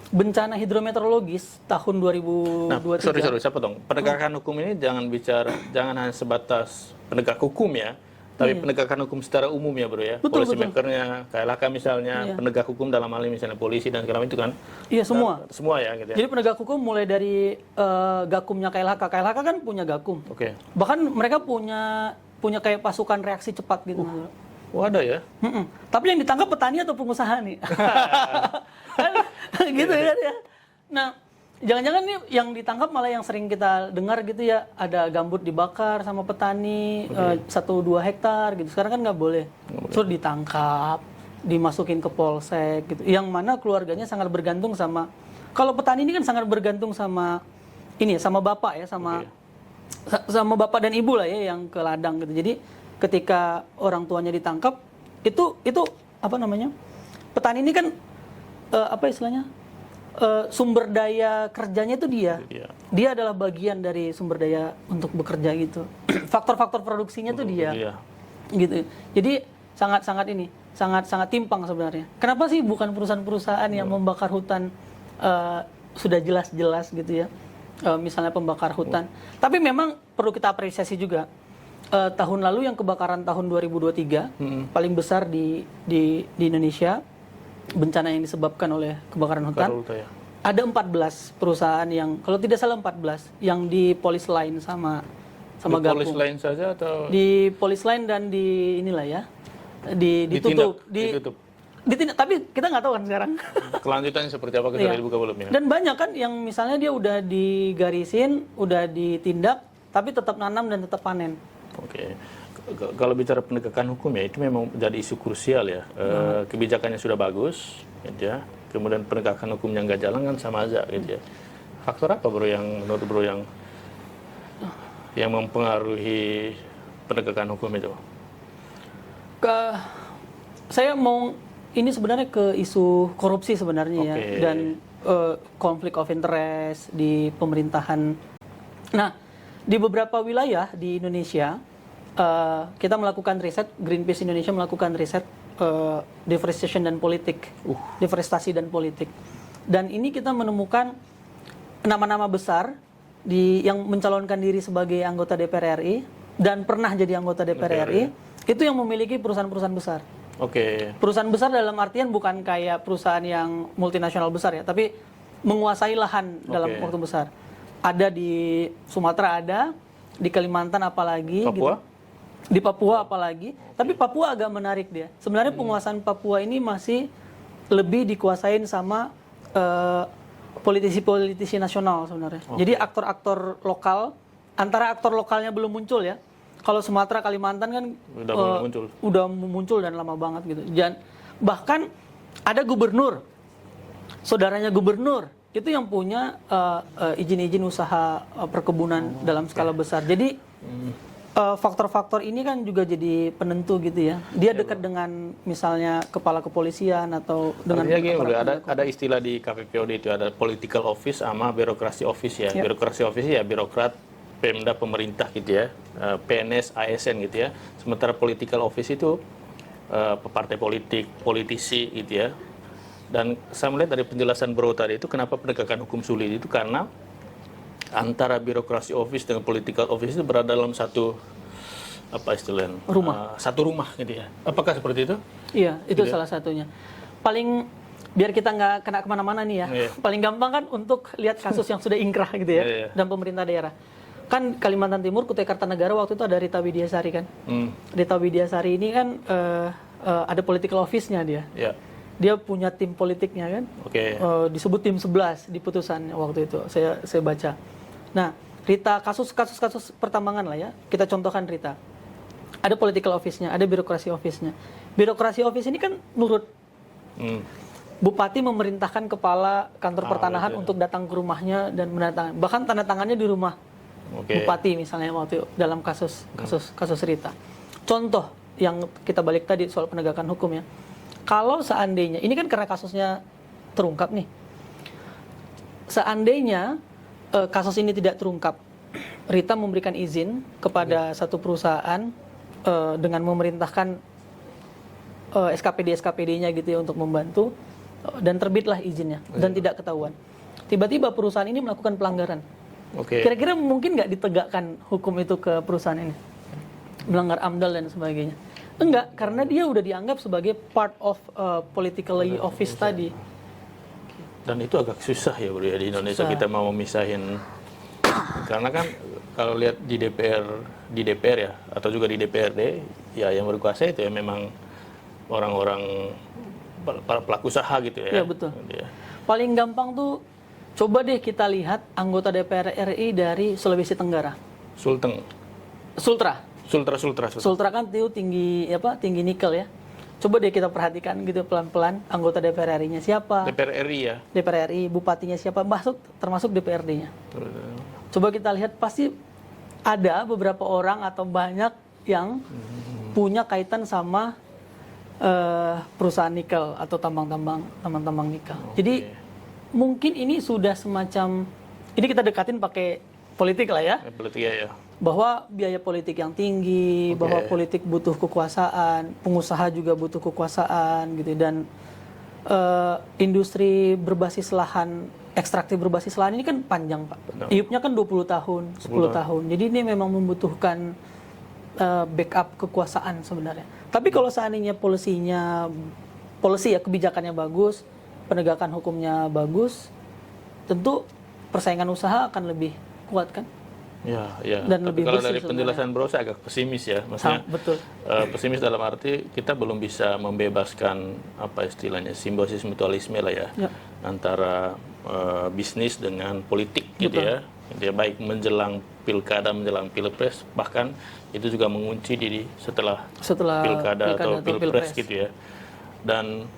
Bencana hidrometeorologis tahun 2023. Nah, sorry, saya potong. Penegakan hukum ini jangan hanya sebatas penegak hukum ya, tapi penegakan hukum secara umum ya bro ya. Policy makernya, KLHK misalnya, penegak hukum dalam hal ini misalnya polisi dan segala macam itu kan. Iya semua. Semua ya gitu ya. Jadi penegak hukum mulai dari gakumnya KLHK. KLHK kan punya gakum. Bahkan mereka punya kayak pasukan reaksi cepat gitu. Ada ya. Tapi yang ditangkap petani atau pengusaha nih. Gitu kan ya. Nah, jangan-jangan nih yang ditangkap malah yang sering kita dengar gitu ya, ada gambut dibakar sama petani 1-2 hektar gitu. Sekarang kan nggak boleh. Terus ditangkap, dimasukin ke polsek gitu. Yang mana keluarganya sangat bergantung sama, kalau petani ini kan sangat bergantung sama ini ya, sama bapak ya, sama bapak dan ibu lah ya yang ke ladang gitu. Jadi ketika orang tuanya ditangkap, itu apa namanya? Petani ini kan apa istilahnya? Sumber daya kerjanya itu dia. Dia adalah bagian dari sumber daya untuk bekerja gitu. Faktor-faktor produksinya itu dia. Gitu. Jadi sangat timpang sebenarnya. Kenapa sih bukan perusahaan-perusahaan yang membakar hutan sudah jelas-jelas gitu ya. Misalnya pembakar hutan. Tapi memang perlu kita apresiasi juga. Tahun lalu yang kebakaran tahun 2023 paling besar di Indonesia, bencana yang disebabkan oleh kebakaran hutan. Ada 14 perusahaan yang, kalau tidak salah 14 yang di polis lain sama Gakum. Di polis lain saja atau? Di polis lain dan di inilah ya, ditutup. Ditindak, tapi kita nggak tahu kan sekarang. Kelanjutannya seperti apa, kita dibuka belum ya? Dan banyak kan yang misalnya dia udah digarisin, udah ditindak, tapi tetap nanam dan tetap panen. kalau bicara penegakan hukum ya, itu memang jadi isu krusial ya. Kebijakannya sudah bagus, gitu ya. Kemudian penegakan hukumnya nggak jalan kan sama aja, gitu ya. Faktor apa bro yang menurut bro yang mempengaruhi penegakan hukum itu? Saya mau ini sebenarnya ke isu korupsi sebenarnya ya, dan konflik of interest di pemerintahan. Nah, di beberapa wilayah di Indonesia kita melakukan riset, Greenpeace Indonesia melakukan riset deforestation dan politik, deforestasi dan politik. Dan ini kita menemukan nama-nama besar yang mencalonkan diri sebagai anggota DPR RI dan pernah jadi anggota DPR RI, itu yang memiliki perusahaan-perusahaan besar. Perusahaan besar dalam artian bukan kayak perusahaan yang multinasional besar ya, tapi menguasai lahan dalam waktu besar. Ada di Sumatera, ada di Kalimantan apalagi, Papua? Gitu. Di Papua apalagi. Tapi Papua agak menarik dia. Sebenarnya penguasaan Papua ini masih lebih dikuasain sama politisi-politisi nasional sebenarnya. Jadi aktor-aktor lokal, antara aktor lokalnya belum muncul ya. Kalau Sumatera, Kalimantan kan udah muncul dan lama banget gitu. Dan bahkan ada gubernur, saudaranya gubernur itu yang punya izin-izin usaha perkebunan dalam skala besar. Jadi faktor-faktor ini kan juga jadi penentu gitu ya. Dia dekat dengan misalnya kepala kepolisian atau dengan ada istilah di KPPOD itu ada political office sama birokrasi office ya. Birokrasi office ya birokrat Pemda pemerintah gitu ya, PNS, ASN gitu ya. Sementara political office itu partai politik, politisi gitu ya. Dan saya melihat dari penjelasan Bro tadi itu kenapa penegakan hukum sulit itu karena antara birokrasi office dengan political office itu berada dalam satu rumah. Satu rumah gitu ya. Apakah seperti itu? Iya, itu gitu salah satunya. Paling biar kita nggak kena kemana-mana nih ya. Paling gampang kan untuk lihat kasus yang sudah ingkrah gitu ya dan pemerintah daerah. Kan Kalimantan Timur, Kutai Kartanegara waktu itu ada Rita Widiasari kan. Rita Widiasari ini kan ada political office-nya dia. Dia punya tim politiknya kan. Disebut tim 11 di putusan waktu itu. Saya baca. Nah, Rita kasus pertambangan lah ya. Kita contohkan Rita. Ada political office-nya, ada birokrasi office-nya. Birokrasi office ini kan nurut. Bupati memerintahkan kepala kantor pertanahan untuk datang ke rumahnya dan menandatangani. Bahkan tanda tangannya di rumah. Bupati misalnya waktu dalam kasus Rita. Contoh yang kita balik tadi soal penegakan hukum ya. Kalau seandainya ini kan karena kasusnya terungkap nih. Seandainya kasus ini tidak terungkap, Rita memberikan izin kepada satu perusahaan dengan memerintahkan SKPD-nya gitu ya untuk membantu dan terbitlah izinnya dan tidak ketahuan. Tiba-tiba perusahaan ini melakukan pelanggaran. Kira-kira mungkin nggak ditegakkan hukum itu ke perusahaan ini? Melanggar AMDAL dan sebagainya. Enggak, karena dia udah dianggap sebagai part of politically office tadi. Dan itu agak susah ya Bro ya di Indonesia kita mau memisahin. Karena kan kalau lihat di DPR ya atau juga di DPRD ya yang berkuasa itu ya memang orang-orang pelaku usaha gitu ya. Iya betul. Paling gampang tuh coba deh kita lihat anggota DPR RI dari Sulawesi Tenggara. Sultra kan itu tinggi nikel ya. Coba deh kita perhatikan gitu pelan-pelan anggota DPR RI-nya siapa? DPR RI ya. DPR RI, bupatinya siapa? Termasuk DPRD-nya. Coba kita lihat pasti ada beberapa orang atau banyak yang punya kaitan sama perusahaan nikel atau tambang nikel. Jadi mungkin ini sudah semacam ini kita dekatin pakai politik lah ya. Politik ya. Bahwa biaya politik yang tinggi, bahwa politik butuh kekuasaan, pengusaha juga butuh kekuasaan gitu dan industri berbasis lahan, ekstraktif berbasis lahan ini kan panjang Pak. Hiupnya kan 20 tahun, 10 tahun. Jadi ini memang membutuhkan backup kekuasaan sebenarnya. Tapi kalau seandainya policy ya kebijakannya bagus, penegakan hukumnya bagus, tentu persaingan usaha akan lebih kuat kan? Ya. Dan tapi lebih kalau bersih dari penjelasan Bro saya agak pesimis ya, maksudnya. Betul. Pesimis dalam arti kita belum bisa membebaskan apa istilahnya simbiosis mutualisme lah ya. Antara bisnis dengan politik gitu ya. Dia baik menjelang pilkada, menjelang pilpres, bahkan itu juga mengunci diri setelah pilkada atau pilpres gitu ya. Dan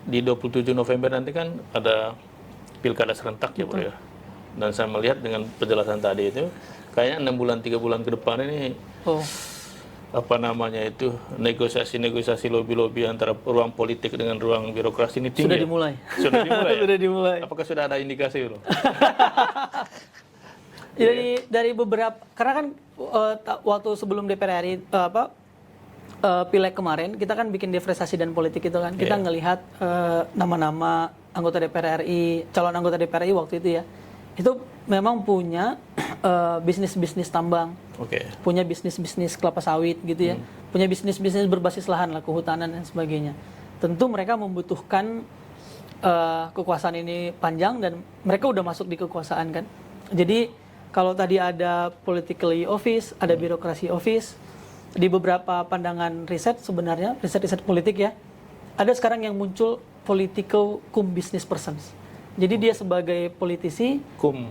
di 27 November nanti kan ada pilkada serentak ya bro ya. Dan saya melihat dengan penjelasan tadi itu, kayaknya 6 bulan, 3 bulan ke depan ini apa namanya itu negosiasi lobby antara ruang politik dengan ruang birokrasi ini tinggi. Sudah dimulai. Sudah dimulai. Ya? Sudah dimulai. Apakah sudah ada indikasi bro? dari beberapa, karena kan waktu sebelum DPR RI pileg kemarin kita kan bikin diferensiasi dan politik itu kan, kita ngelihat nama-nama anggota DPR RI, calon anggota DPR RI waktu itu ya, itu memang punya bisnis tambang, punya bisnis kelapa sawit gitu ya, punya bisnis berbasis lahan lah, kehutanan dan sebagainya. Tentu mereka membutuhkan kekuasaan ini panjang dan mereka udah masuk di kekuasaan kan. Jadi kalau tadi ada politically office, ada birokrasi office, di beberapa pandangan riset sebenarnya, riset politik ya, ada sekarang yang muncul political cum business persons. Jadi dia sebagai politisi, cum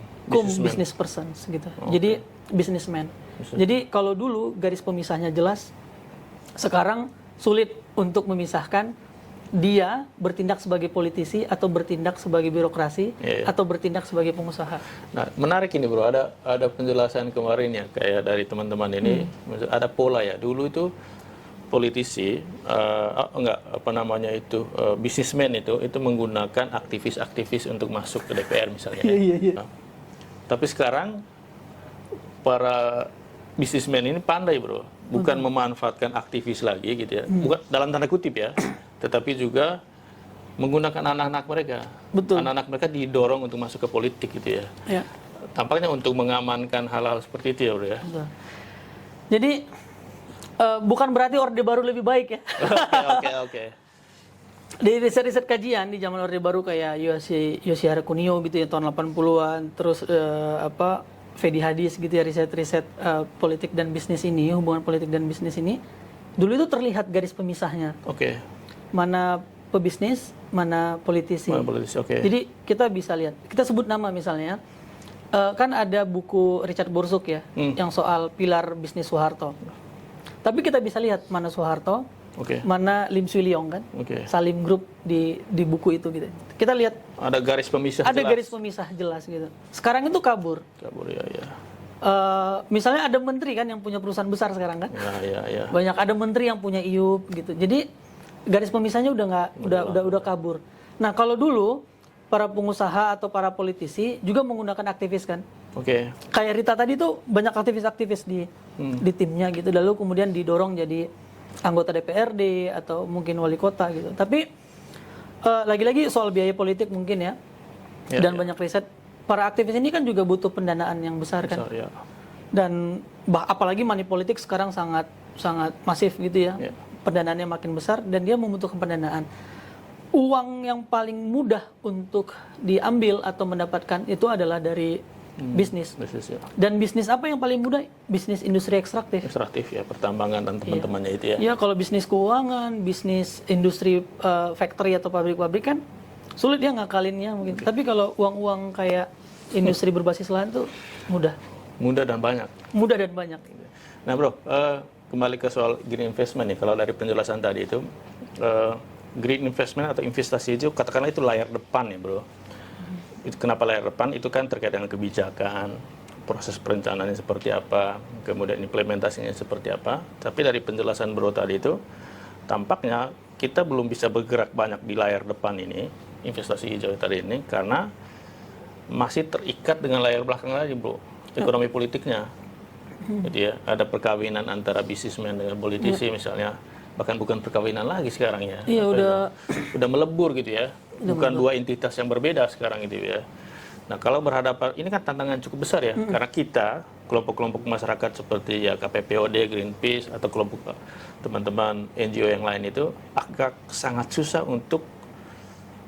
business persons gitu. Jadi businessman. Jadi kalau dulu garis pemisahnya jelas, sekarang sulit untuk memisahkan dia bertindak sebagai politisi atau bertindak sebagai birokrasi atau bertindak sebagai pengusaha. Nah, menarik ini bro, ada penjelasan kemarin ya kayak dari teman-teman ini, ada pola ya. Dulu itu politisi bisnismen itu menggunakan aktivis untuk masuk ke DPR misalnya. Nah, tapi sekarang para bisnismen ini pandai bro, bukan memanfaatkan aktivis lagi gitu ya, bukan dalam tanda kutip ya, tetapi juga menggunakan anak-anak mereka. Anak-anak mereka didorong untuk masuk ke politik gitu ya. Tampaknya untuk mengamankan hal-hal seperti itu ya bro ya. Jadi bukan berarti Orde Baru lebih baik ya. Oke. Di riset-riset kajian di zaman Orde Baru kayak Yoshihara Kunio gitu ya tahun 80-an, terus Fedi Hadis gitu ya, riset-riset politik dan bisnis ini, hubungan politik dan bisnis ini, dulu itu terlihat garis pemisahnya. Mana pebisnis, mana politisi. Jadi kita bisa lihat, kita sebut nama misalnya, kan ada buku Richard Borsuk ya, yang soal pilar bisnis Soeharto. Tapi kita bisa lihat mana Soeharto, mana Lim Swee Lyong kan, Salim Group di buku itu gitu. Kita lihat ada garis pemisah. Ada garis pemisah jelas gitu. Sekarang itu kabur ya. Misalnya ada menteri kan yang punya perusahaan besar sekarang kan. Ya. Banyak ada menteri yang punya IUP gitu. Jadi garis pemisahnya udah kabur. Nah kalau dulu para pengusaha atau para politisi juga menggunakan aktivis kan. Kayak Rita tadi tuh banyak aktivis-aktivis di timnya gitu. Lalu kemudian didorong jadi anggota DPRD atau mungkin wali kota gitu. Tapi lagi-lagi soal biaya politik mungkin ya. Dan banyak riset, para aktivis ini kan juga butuh pendanaan yang besar kan. Dan apalagi money politik sekarang sangat masif gitu ya. Pendanaannya makin besar dan dia membutuhkan pendanaan. Uang yang paling mudah untuk diambil atau mendapatkan itu adalah dari bisnis. Dan bisnis apa yang paling mudah? Bisnis industri ekstraktif. Ya, pertambangan dan teman-temannya itu ya. Ya, kalau bisnis keuangan, bisnis industri factory atau pabrik-pabrik kan sulit ya ngakalinnya mungkin. Tapi kalau uang-uang kayak industri berbasis lahan tuh mudah. Mudah dan banyak. Nah bro, kembali ke soal green investment nih. Kalau dari penjelasan tadi itu, green investment atau investasi itu katakanlah itu layar depan ya bro. Itu kenapa layar depan? Itu kan terkait dengan kebijakan, proses perencanaannya seperti apa, kemudian implementasinya seperti apa. Tapi dari penjelasan bro tadi itu, tampaknya kita belum bisa bergerak banyak di layar depan ini, investasi hijau tadi ini, karena masih terikat dengan layar belakang lagi bro, ekonomi politiknya. Jadi ya, ada perkawinan antara bisnismen dengan politisi misalnya, bahkan bukan perkawinan lagi sekarang ya. Iya udah melebur gitu ya. Bukan dua entitas yang berbeda sekarang gitu ya. Nah kalau berhadapan, ini kan tantangan cukup besar ya, karena kita, kelompok-kelompok masyarakat seperti ya KPPOD, Greenpeace, atau kelompok teman-teman NGO yang lain itu, agak sangat susah untuk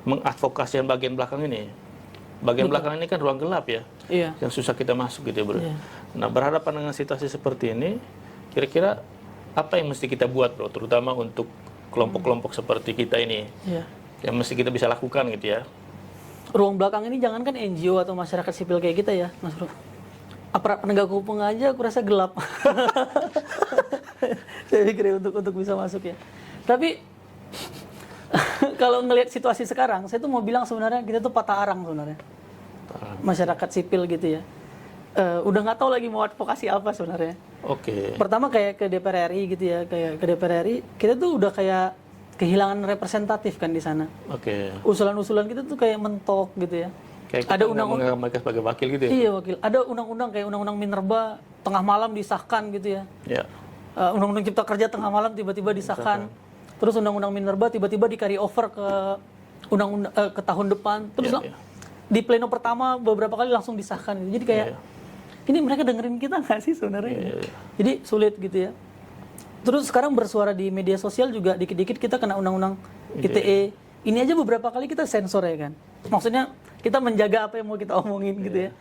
mengadvokasi yang bagian belakang ini. Bagian belakang ini kan ruang gelap ya, yang susah kita masuk gitu ya bro. Nah berhadapan dengan situasi seperti ini, kira-kira apa yang mesti kita buat bro, terutama untuk kelompok-kelompok seperti kita ini, yang mesti kita bisa lakukan gitu ya. Ruang belakang ini jangankan NGO atau masyarakat sipil kayak kita ya Mas Bro. aparat penegak hukum aja aku rasa gelap. Saya pikir untuk bisa masuk ya. Tapi kalau ngelihat situasi sekarang, saya tuh mau bilang sebenarnya kita tuh patah arang sebenarnya. Masyarakat sipil gitu ya. Udah nggak tahu lagi mau advokasi apa sebenarnya. Oke. Pertama kayak ke DPR RI gitu ya, kayak ke DPR RI, kita tuh udah kayak kehilangan representatif kan di sana. Oke. Usulan-usulan kita tuh kayak mentok gitu ya. Kayak ada kita undang-undang mereka sebagai wakil gitu ya? Iya wakil. Ada undang-undang kayak undang-undang Minerba tengah malam disahkan gitu ya. Ya. Undang-undang Cipta Kerja tengah malam tiba-tiba disahkan. Terus undang-undang Minerba tiba-tiba di carry over ke undang-undang ke tahun depan. Terus di pleno pertama beberapa kali langsung disahkan. Gitu. Jadi kayak ini mereka dengerin kita nggak sih sebenarnya? Jadi sulit gitu ya. Terus sekarang bersuara di media sosial juga dikit-dikit kita kena undang-undang ITE. Ini aja beberapa kali kita sensor ya kan. Maksudnya kita menjaga apa yang mau kita omongin gitu ya.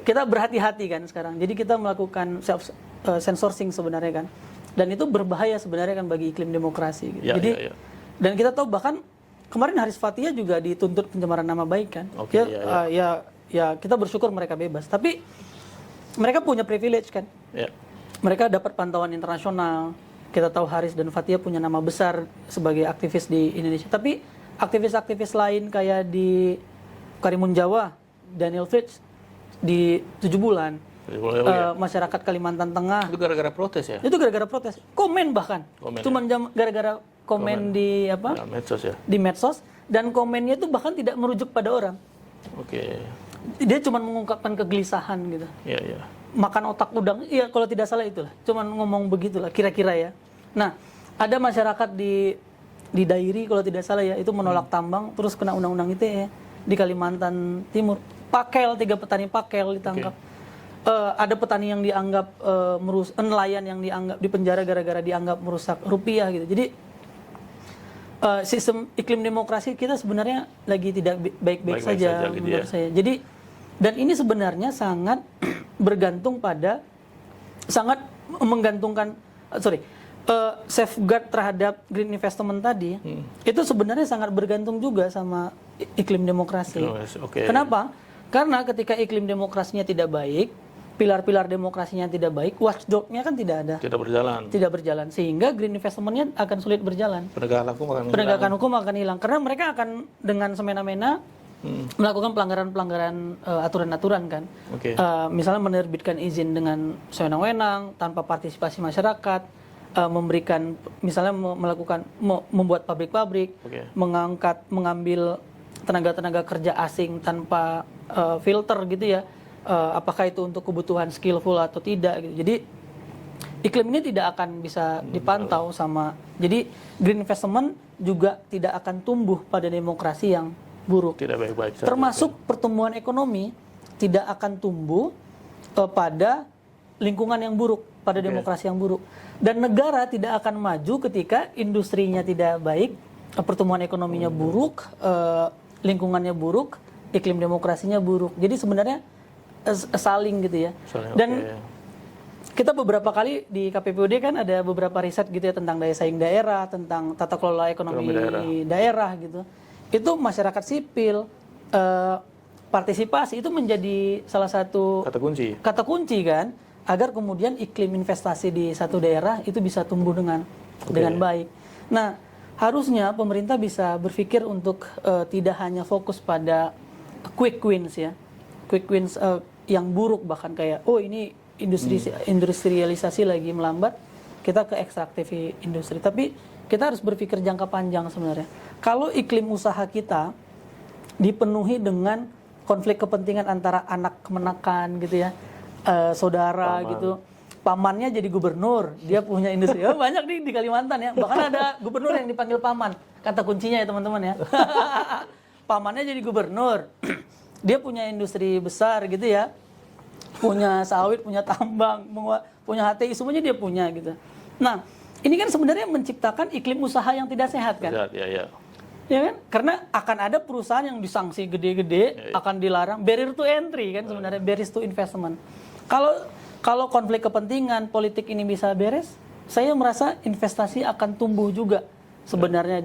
Kita berhati-hati kan sekarang. Jadi kita melakukan self censoring sebenarnya kan. Dan itu berbahaya sebenarnya kan bagi iklim demokrasi. Gitu. Jadi dan kita tahu bahkan kemarin Haris Fathia juga dituntut pencemaran nama baik kan. Ya kita bersyukur mereka bebas. Tapi mereka punya privilege kan. Mereka dapat pantauan internasional. Kita tahu Haris dan Fathia punya nama besar sebagai aktivis di Indonesia. Tapi aktivis-aktivis lain kayak di Karimun Jawa, Daniel Fritz di 7 bulan. Masyarakat Kalimantan Tengah. Itu gara-gara protes ya? Itu gara-gara protes. Komen bahkan. Cuman gara-gara komen di apa? Ya, medsos ya. Di medsos dan komennya itu bahkan tidak merujuk pada orang. Oke. Dia cuma mengungkapkan kegelisahan gitu. Iya. Makan otak udang, iya kalau tidak salah itulah. Cuman ngomong begitulah kira-kira ya. Nah, ada masyarakat di Dairi kalau tidak salah ya, itu menolak tambang terus kena undang-undang ITE di Kalimantan Timur. Pakel 3 petani pakel ditangkap. Ada petani yang dianggap nelayan yang dianggap dipenjara gara-gara dianggap merusak rupiah gitu. Jadi sistem iklim demokrasi kita sebenarnya lagi tidak baik-baik saja gitu menurut saya. Jadi dan ini sebenarnya sangat bergantung pada menggantungkan safeguard terhadap green investment tadi itu sebenarnya sangat bergantung juga sama iklim demokrasi. Kenapa? Karena ketika iklim demokrasinya tidak baik, pilar-pilar demokrasinya tidak baik, watchdog-nya kan tidak ada. Tidak berjalan. Sehingga green investment-nya akan sulit berjalan. Penegakan hukum akan hilang. Karena mereka akan dengan semena-mena melakukan pelanggaran-pelanggaran aturan-aturan kan. Misalnya menerbitkan izin dengan sewenang-wenang, tanpa partisipasi masyarakat, memberikan, misalnya membuat pabrik-pabrik, mengambil tenaga-tenaga kerja asing tanpa filter gitu ya. Apakah itu untuk kebutuhan skillful atau tidak gitu. Jadi iklim ini tidak akan bisa dipantau sama. Jadi green investment juga tidak akan tumbuh pada demokrasi yang buruk. Tidak baik-baik. Termasuk pertumbuhan ekonomi tidak akan tumbuh pada lingkungan yang buruk, pada demokrasi yang buruk. Dan negara tidak akan maju ketika industrinya tidak baik, pertumbuhan ekonominya buruk, lingkungannya buruk, iklim demokrasinya buruk. Jadi sebenarnya saling gitu ya. Dan kita beberapa kali di KPPUD kan ada beberapa riset gitu ya tentang daya saing daerah, tentang tata kelola ekonomi daerah gitu. Itu masyarakat sipil, partisipasi itu menjadi salah satu kata kunci kan, agar kemudian iklim investasi di satu daerah itu bisa tumbuh dengan baik. Nah, harusnya pemerintah bisa berpikir untuk tidak hanya fokus pada quick wins ya, yang buruk bahkan kayak ini industrialisasi lagi melambat, kita ke ekstraktif industri. Tapi kita harus berpikir jangka panjang sebenarnya. Kalau iklim usaha kita dipenuhi dengan konflik kepentingan antara anak kemenakan gitu ya, saudara gitu, pamannya jadi gubernur, dia punya industri. Banyak nih di Kalimantan ya, bahkan ada gubernur yang dipanggil paman. Kata kuncinya ya teman-teman ya. Pamannya jadi gubernur, dia punya industri besar gitu ya, punya sawit, punya tambang, punya HTI, semuanya dia punya gitu. Nah, ini kan sebenarnya menciptakan iklim usaha yang tidak sehat kan? Ya kan? Karena akan ada perusahaan yang disanksi gede-gede, akan dilarang, barrier to entry kan sebenarnya, barrier to investment. Kalau konflik kepentingan politik ini bisa beres, saya merasa investasi akan tumbuh juga sebenarnya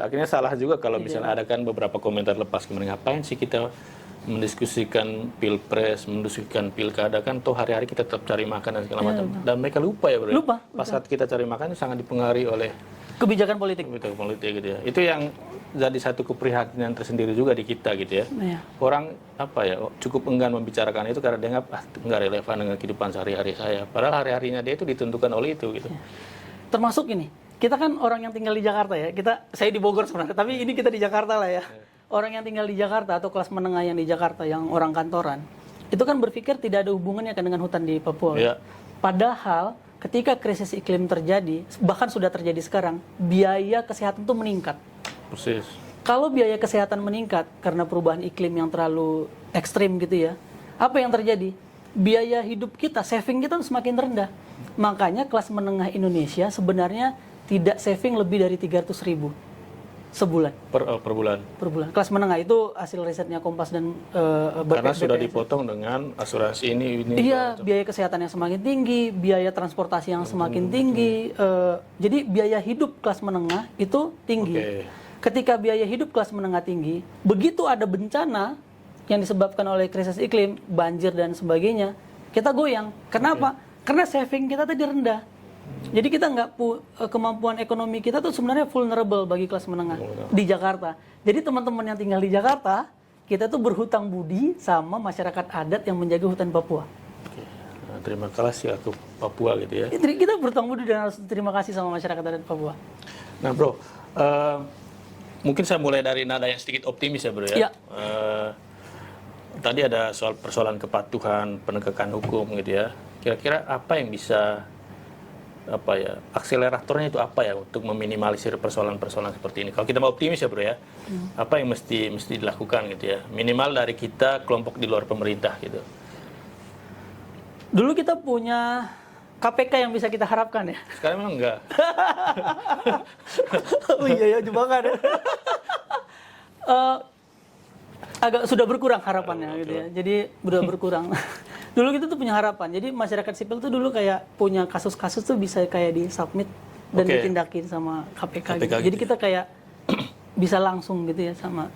akhirnya salah juga kalau misalnya ada kan beberapa komentar lepas kemarin, ngapain sih kita mendiskusikan pilpres, mendiskusikan pilkada kan toh hari-hari kita tetap cari makan dan segala macam. Dan mereka lupa ya bro. Lupa. Pas saat kita cari makan sangat dipengaruhi oleh kebijakan politik. Kebijakan politik gitu ya. Itu yang jadi satu keprihatinan tersendiri juga di kita gitu ya. Iya. Orang apa ya cukup enggan membicarakan itu karena dianggap nggak relevan dengan kehidupan sehari-hari saya. Padahal hari-harinya dia itu ditentukan oleh itu gitu. Iya. Termasuk ini, kita kan orang yang tinggal di Jakarta ya. Saya di Bogor sebenarnya, tapi ini kita di Jakarta lah ya. Orang yang tinggal di Jakarta atau kelas menengah yang di Jakarta, yang orang kantoran, itu kan berpikir tidak ada hubungannya kan dengan hutan di Papua. Ya. Padahal ketika krisis iklim terjadi, bahkan sudah terjadi sekarang, biaya kesehatan itu meningkat. Persis. Kalau biaya kesehatan meningkat karena perubahan iklim yang terlalu ekstrim gitu ya, apa yang terjadi? Biaya hidup kita, saving kita tuh semakin rendah. Makanya kelas menengah Indonesia sebenarnya tidak saving lebih dari 300.000 sebulan. Per bulan. Per bulan. Kelas menengah itu hasil risetnya Kompas dan Karena sudah dipotong dengan asuransi ini. Iya, biaya kesehatan yang semakin tinggi, biaya transportasi yang semakin tinggi. Jadi biaya hidup kelas menengah itu tinggi. Okay. Ketika biaya hidup kelas menengah tinggi, begitu ada bencana yang disebabkan oleh krisis iklim, banjir dan sebagainya, kita goyang. Kenapa? Karena saving kita tadi rendah. Jadi kita kemampuan ekonomi kita tuh sebenarnya vulnerable bagi kelas menengah di Jakarta. Jadi teman-teman yang tinggal di Jakarta, kita tuh berhutang budi sama masyarakat adat yang menjaga hutan Papua. Oke. Nah, terima kasih aku Papua gitu ya. Kita berhutang budi dan harus terima kasih sama masyarakat adat Papua. Nah bro, mungkin saya mulai dari nada yang sedikit optimis ya bro ya. Ya. Tadi ada soal persoalan kepatuhan, penegakan hukum gitu ya. Kira-kira apa yang bisa akseleratornya itu apa ya untuk meminimalisir persoalan-persoalan seperti ini? Kalau kita mau optimis ya bro ya, apa yang mesti dilakukan gitu ya? Minimal dari kita kelompok di luar pemerintah gitu. Dulu kita punya KPK yang bisa kita harapkan ya. Sekarang memang enggak. Oh iya ya jebakan ya. Agak sudah berkurang harapannya gitu ya. Jadi sudah berkurang. Dulu kita tuh punya harapan. Jadi masyarakat sipil tuh dulu kayak punya kasus-kasus tuh bisa kayak di-submit dan ditindakin sama KPK gitu. Jadi kita kayak bisa langsung gitu ya sama.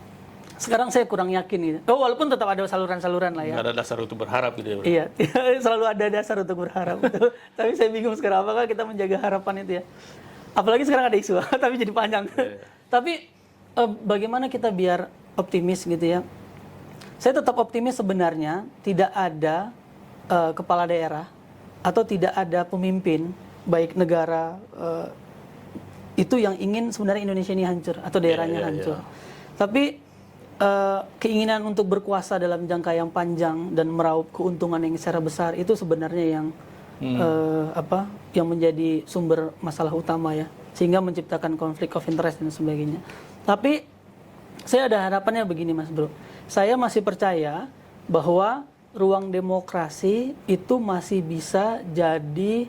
Sekarang saya kurang yakin gitu. Oh, walaupun tetap ada saluran-saluran lah ya. Nggak ada dasar untuk berharap gitu ya bro. Iya, selalu ada dasar untuk berharap. Tapi saya bingung sekarang apakah kita menjaga harapan itu ya. Apalagi sekarang ada isu, tapi jadi panjang. Tapi bagaimana kita biar optimis gitu ya. Saya tetap optimis sebenarnya tidak ada kepala daerah atau tidak ada pemimpin baik negara itu yang ingin sebenarnya Indonesia ini hancur atau daerahnya hancur. Tapi keinginan untuk berkuasa dalam jangka yang panjang dan meraup keuntungan yang secara besar itu sebenarnya yang yang menjadi sumber masalah utama ya, sehingga menciptakan konflik of interest dan sebagainya. Tapi saya ada harapannya begini Mas Bro. Saya masih percaya bahwa ruang demokrasi itu masih bisa jadi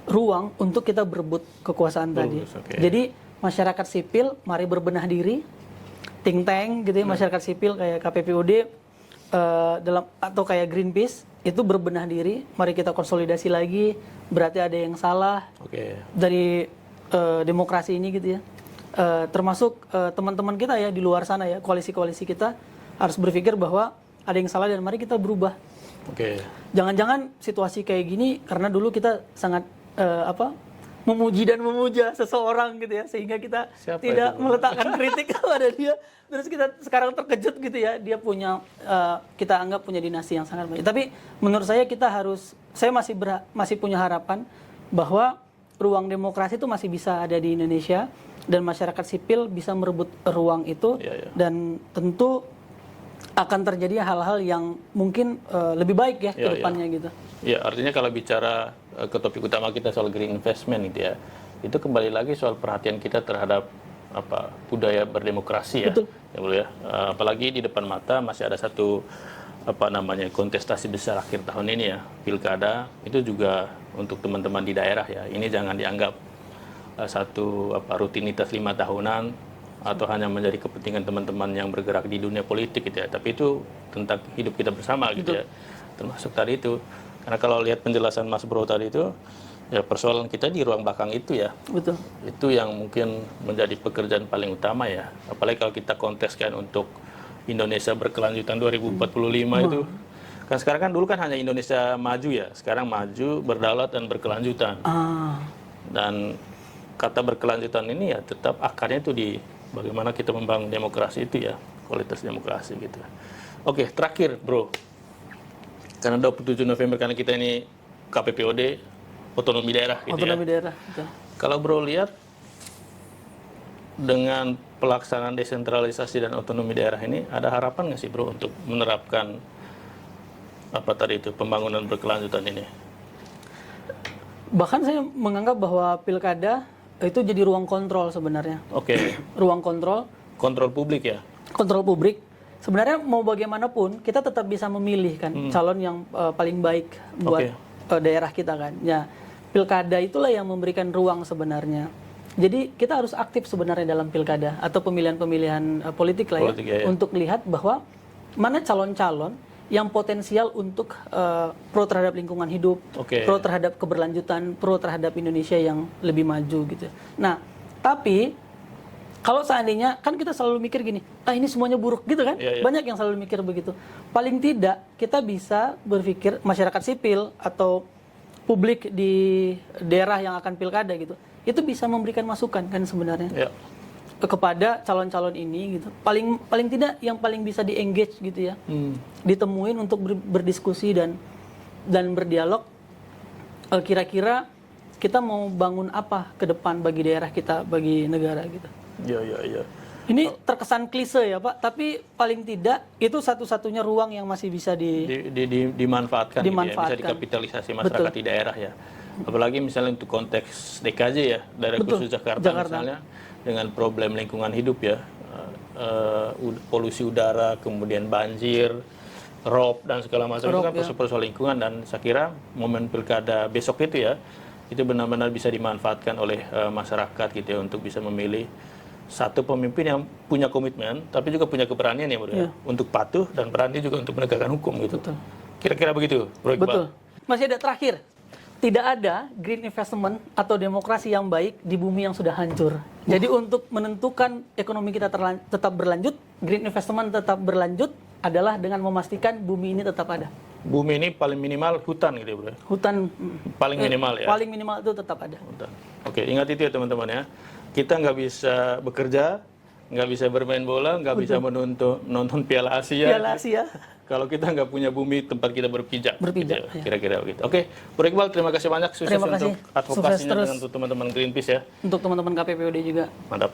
ruang untuk kita berebut kekuasaan tadi. Jadi masyarakat sipil mari berbenah diri, think tank gitu ya, masyarakat sipil kayak KPPUD atau kayak Greenpeace itu berbenah diri, mari kita konsolidasi lagi, berarti ada yang salah dari demokrasi ini gitu ya. Termasuk teman-teman kita ya di luar sana ya, koalisi-koalisi kita harus berpikir bahwa ada yang salah dan mari kita berubah. Jangan-jangan situasi kayak gini karena dulu kita sangat memuji dan memuja seseorang gitu ya, sehingga kita tidak meletakkan kritik kepada dia. Terus kita sekarang terkejut gitu ya, dia punya kita anggap punya dinasti yang sangat baik. Tapi menurut saya saya masih punya harapan bahwa ruang demokrasi itu masih bisa ada di Indonesia dan masyarakat sipil bisa merebut ruang itu dan tentu akan terjadi hal-hal yang mungkin lebih baik ya ke depannya gitu. Ya, artinya kalau bicara ke topik utama kita soal green investment gitu ya, itu kembali lagi soal perhatian kita terhadap budaya berdemokrasi ya. Betul. Ya, boleh ya. Apalagi di depan mata masih ada satu kontestasi besar akhir tahun ini ya, pilkada. Itu juga untuk teman-teman di daerah ya. Ini jangan dianggap satu rutinitas 5 tahunan atau hanya menjadi kepentingan teman-teman yang bergerak di dunia politik gitu ya, tapi itu tentang hidup kita bersama gitu ya, termasuk tadi itu. Karena kalau lihat penjelasan Mas Bro tadi itu, ya persoalan kita di ruang belakang itu ya, itu yang mungkin menjadi pekerjaan paling utama ya, apalagi kalau kita konteskan untuk Indonesia berkelanjutan 2045 itu. Kan sekarang kan dulu kan hanya Indonesia maju ya, sekarang maju, berdaulat dan berkelanjutan. Dan kata berkelanjutan ini ya tetap akarnya itu di bagaimana kita membangun demokrasi itu ya, kualitas demokrasi gitu. Oke, terakhir bro, karena 27 November karena kita ini KPPOD, otonomi daerah gitu otonomi ya. daerah. Betul. Kalau bro lihat dengan pelaksanaan desentralisasi dan otonomi daerah ini, ada harapan nggak sih bro untuk menerapkan apa tadi itu pembangunan berkelanjutan ini? Bahkan saya menganggap bahwa pilkada itu jadi ruang kontrol sebenarnya. Oke. Ruang kontrol. Kontrol publik ya? Kontrol publik. Sebenarnya mau bagaimanapun kita tetap bisa memilih kan calon yang paling baik buat daerah kita kan. Ya, pilkada itulah yang memberikan ruang sebenarnya. Jadi kita harus aktif sebenarnya dalam pilkada atau pemilihan-pemilihan politik lah ya, untuk lihat bahwa mana calon-calon yang potensial untuk pro terhadap lingkungan hidup, pro terhadap keberlanjutan, pro terhadap Indonesia yang lebih maju gitu. Nah, tapi kalau seandainya kan kita selalu mikir gini, ini semuanya buruk gitu kan? Banyak yang selalu mikir begitu. Paling tidak kita bisa berpikir masyarakat sipil atau publik di daerah yang akan pilkada gitu, itu bisa memberikan masukan kan sebenarnya. Kepada calon-calon ini gitu, paling tidak yang paling bisa di-engage gitu ya, ditemuin untuk berdiskusi dan berdialog. Kira-kira kita mau bangun apa ke depan bagi daerah kita, bagi negara gitu. Iya. Ini terkesan klise ya Pak, tapi paling tidak itu satu-satunya ruang yang masih bisa dimanfaatkan. Gitu ya, bisa dikapitalisasi masyarakat di daerah ya. Apalagi misalnya untuk konteks DKJ ya, daerah khusus Jakarta misalnya, dengan problem lingkungan hidup ya, polusi udara, kemudian banjir, rob dan segala macam itu kan persoalan lingkungan. Dan saya kira momen pilkada besok itu ya, itu benar-benar bisa dimanfaatkan oleh masyarakat gitu ya, untuk bisa memilih satu pemimpin yang punya komitmen, tapi juga punya keberanian ya bro ya, untuk patuh dan berani juga untuk menegakkan hukum gitu. Kira-kira begitu bro Iqbal. Betul. Masih ada terakhir. Tidak ada green investment atau demokrasi yang baik di bumi yang sudah hancur. Jadi untuk menentukan ekonomi kita tetap berlanjut, green investment tetap berlanjut adalah dengan memastikan bumi ini tetap ada. Bumi ini paling minimal hutan gitu ya bro? Hutan paling minimal ya? Paling minimal itu tetap ada. Hutan. Oke, ingat itu ya teman-teman ya. Kita nggak bisa bekerja, nggak bisa bermain bola, nggak bisa nonton Piala Asia. Piala Asia. Kalau kita nggak punya bumi tempat kita berpijak. Berpijak, gitu ya. Kira-kira begitu. Oke, Bro Iqbal, terima kasih banyak. Sukses untuk advokasinya dengan teman-teman Greenpeace ya. Untuk teman-teman KPPOD juga. Mantap.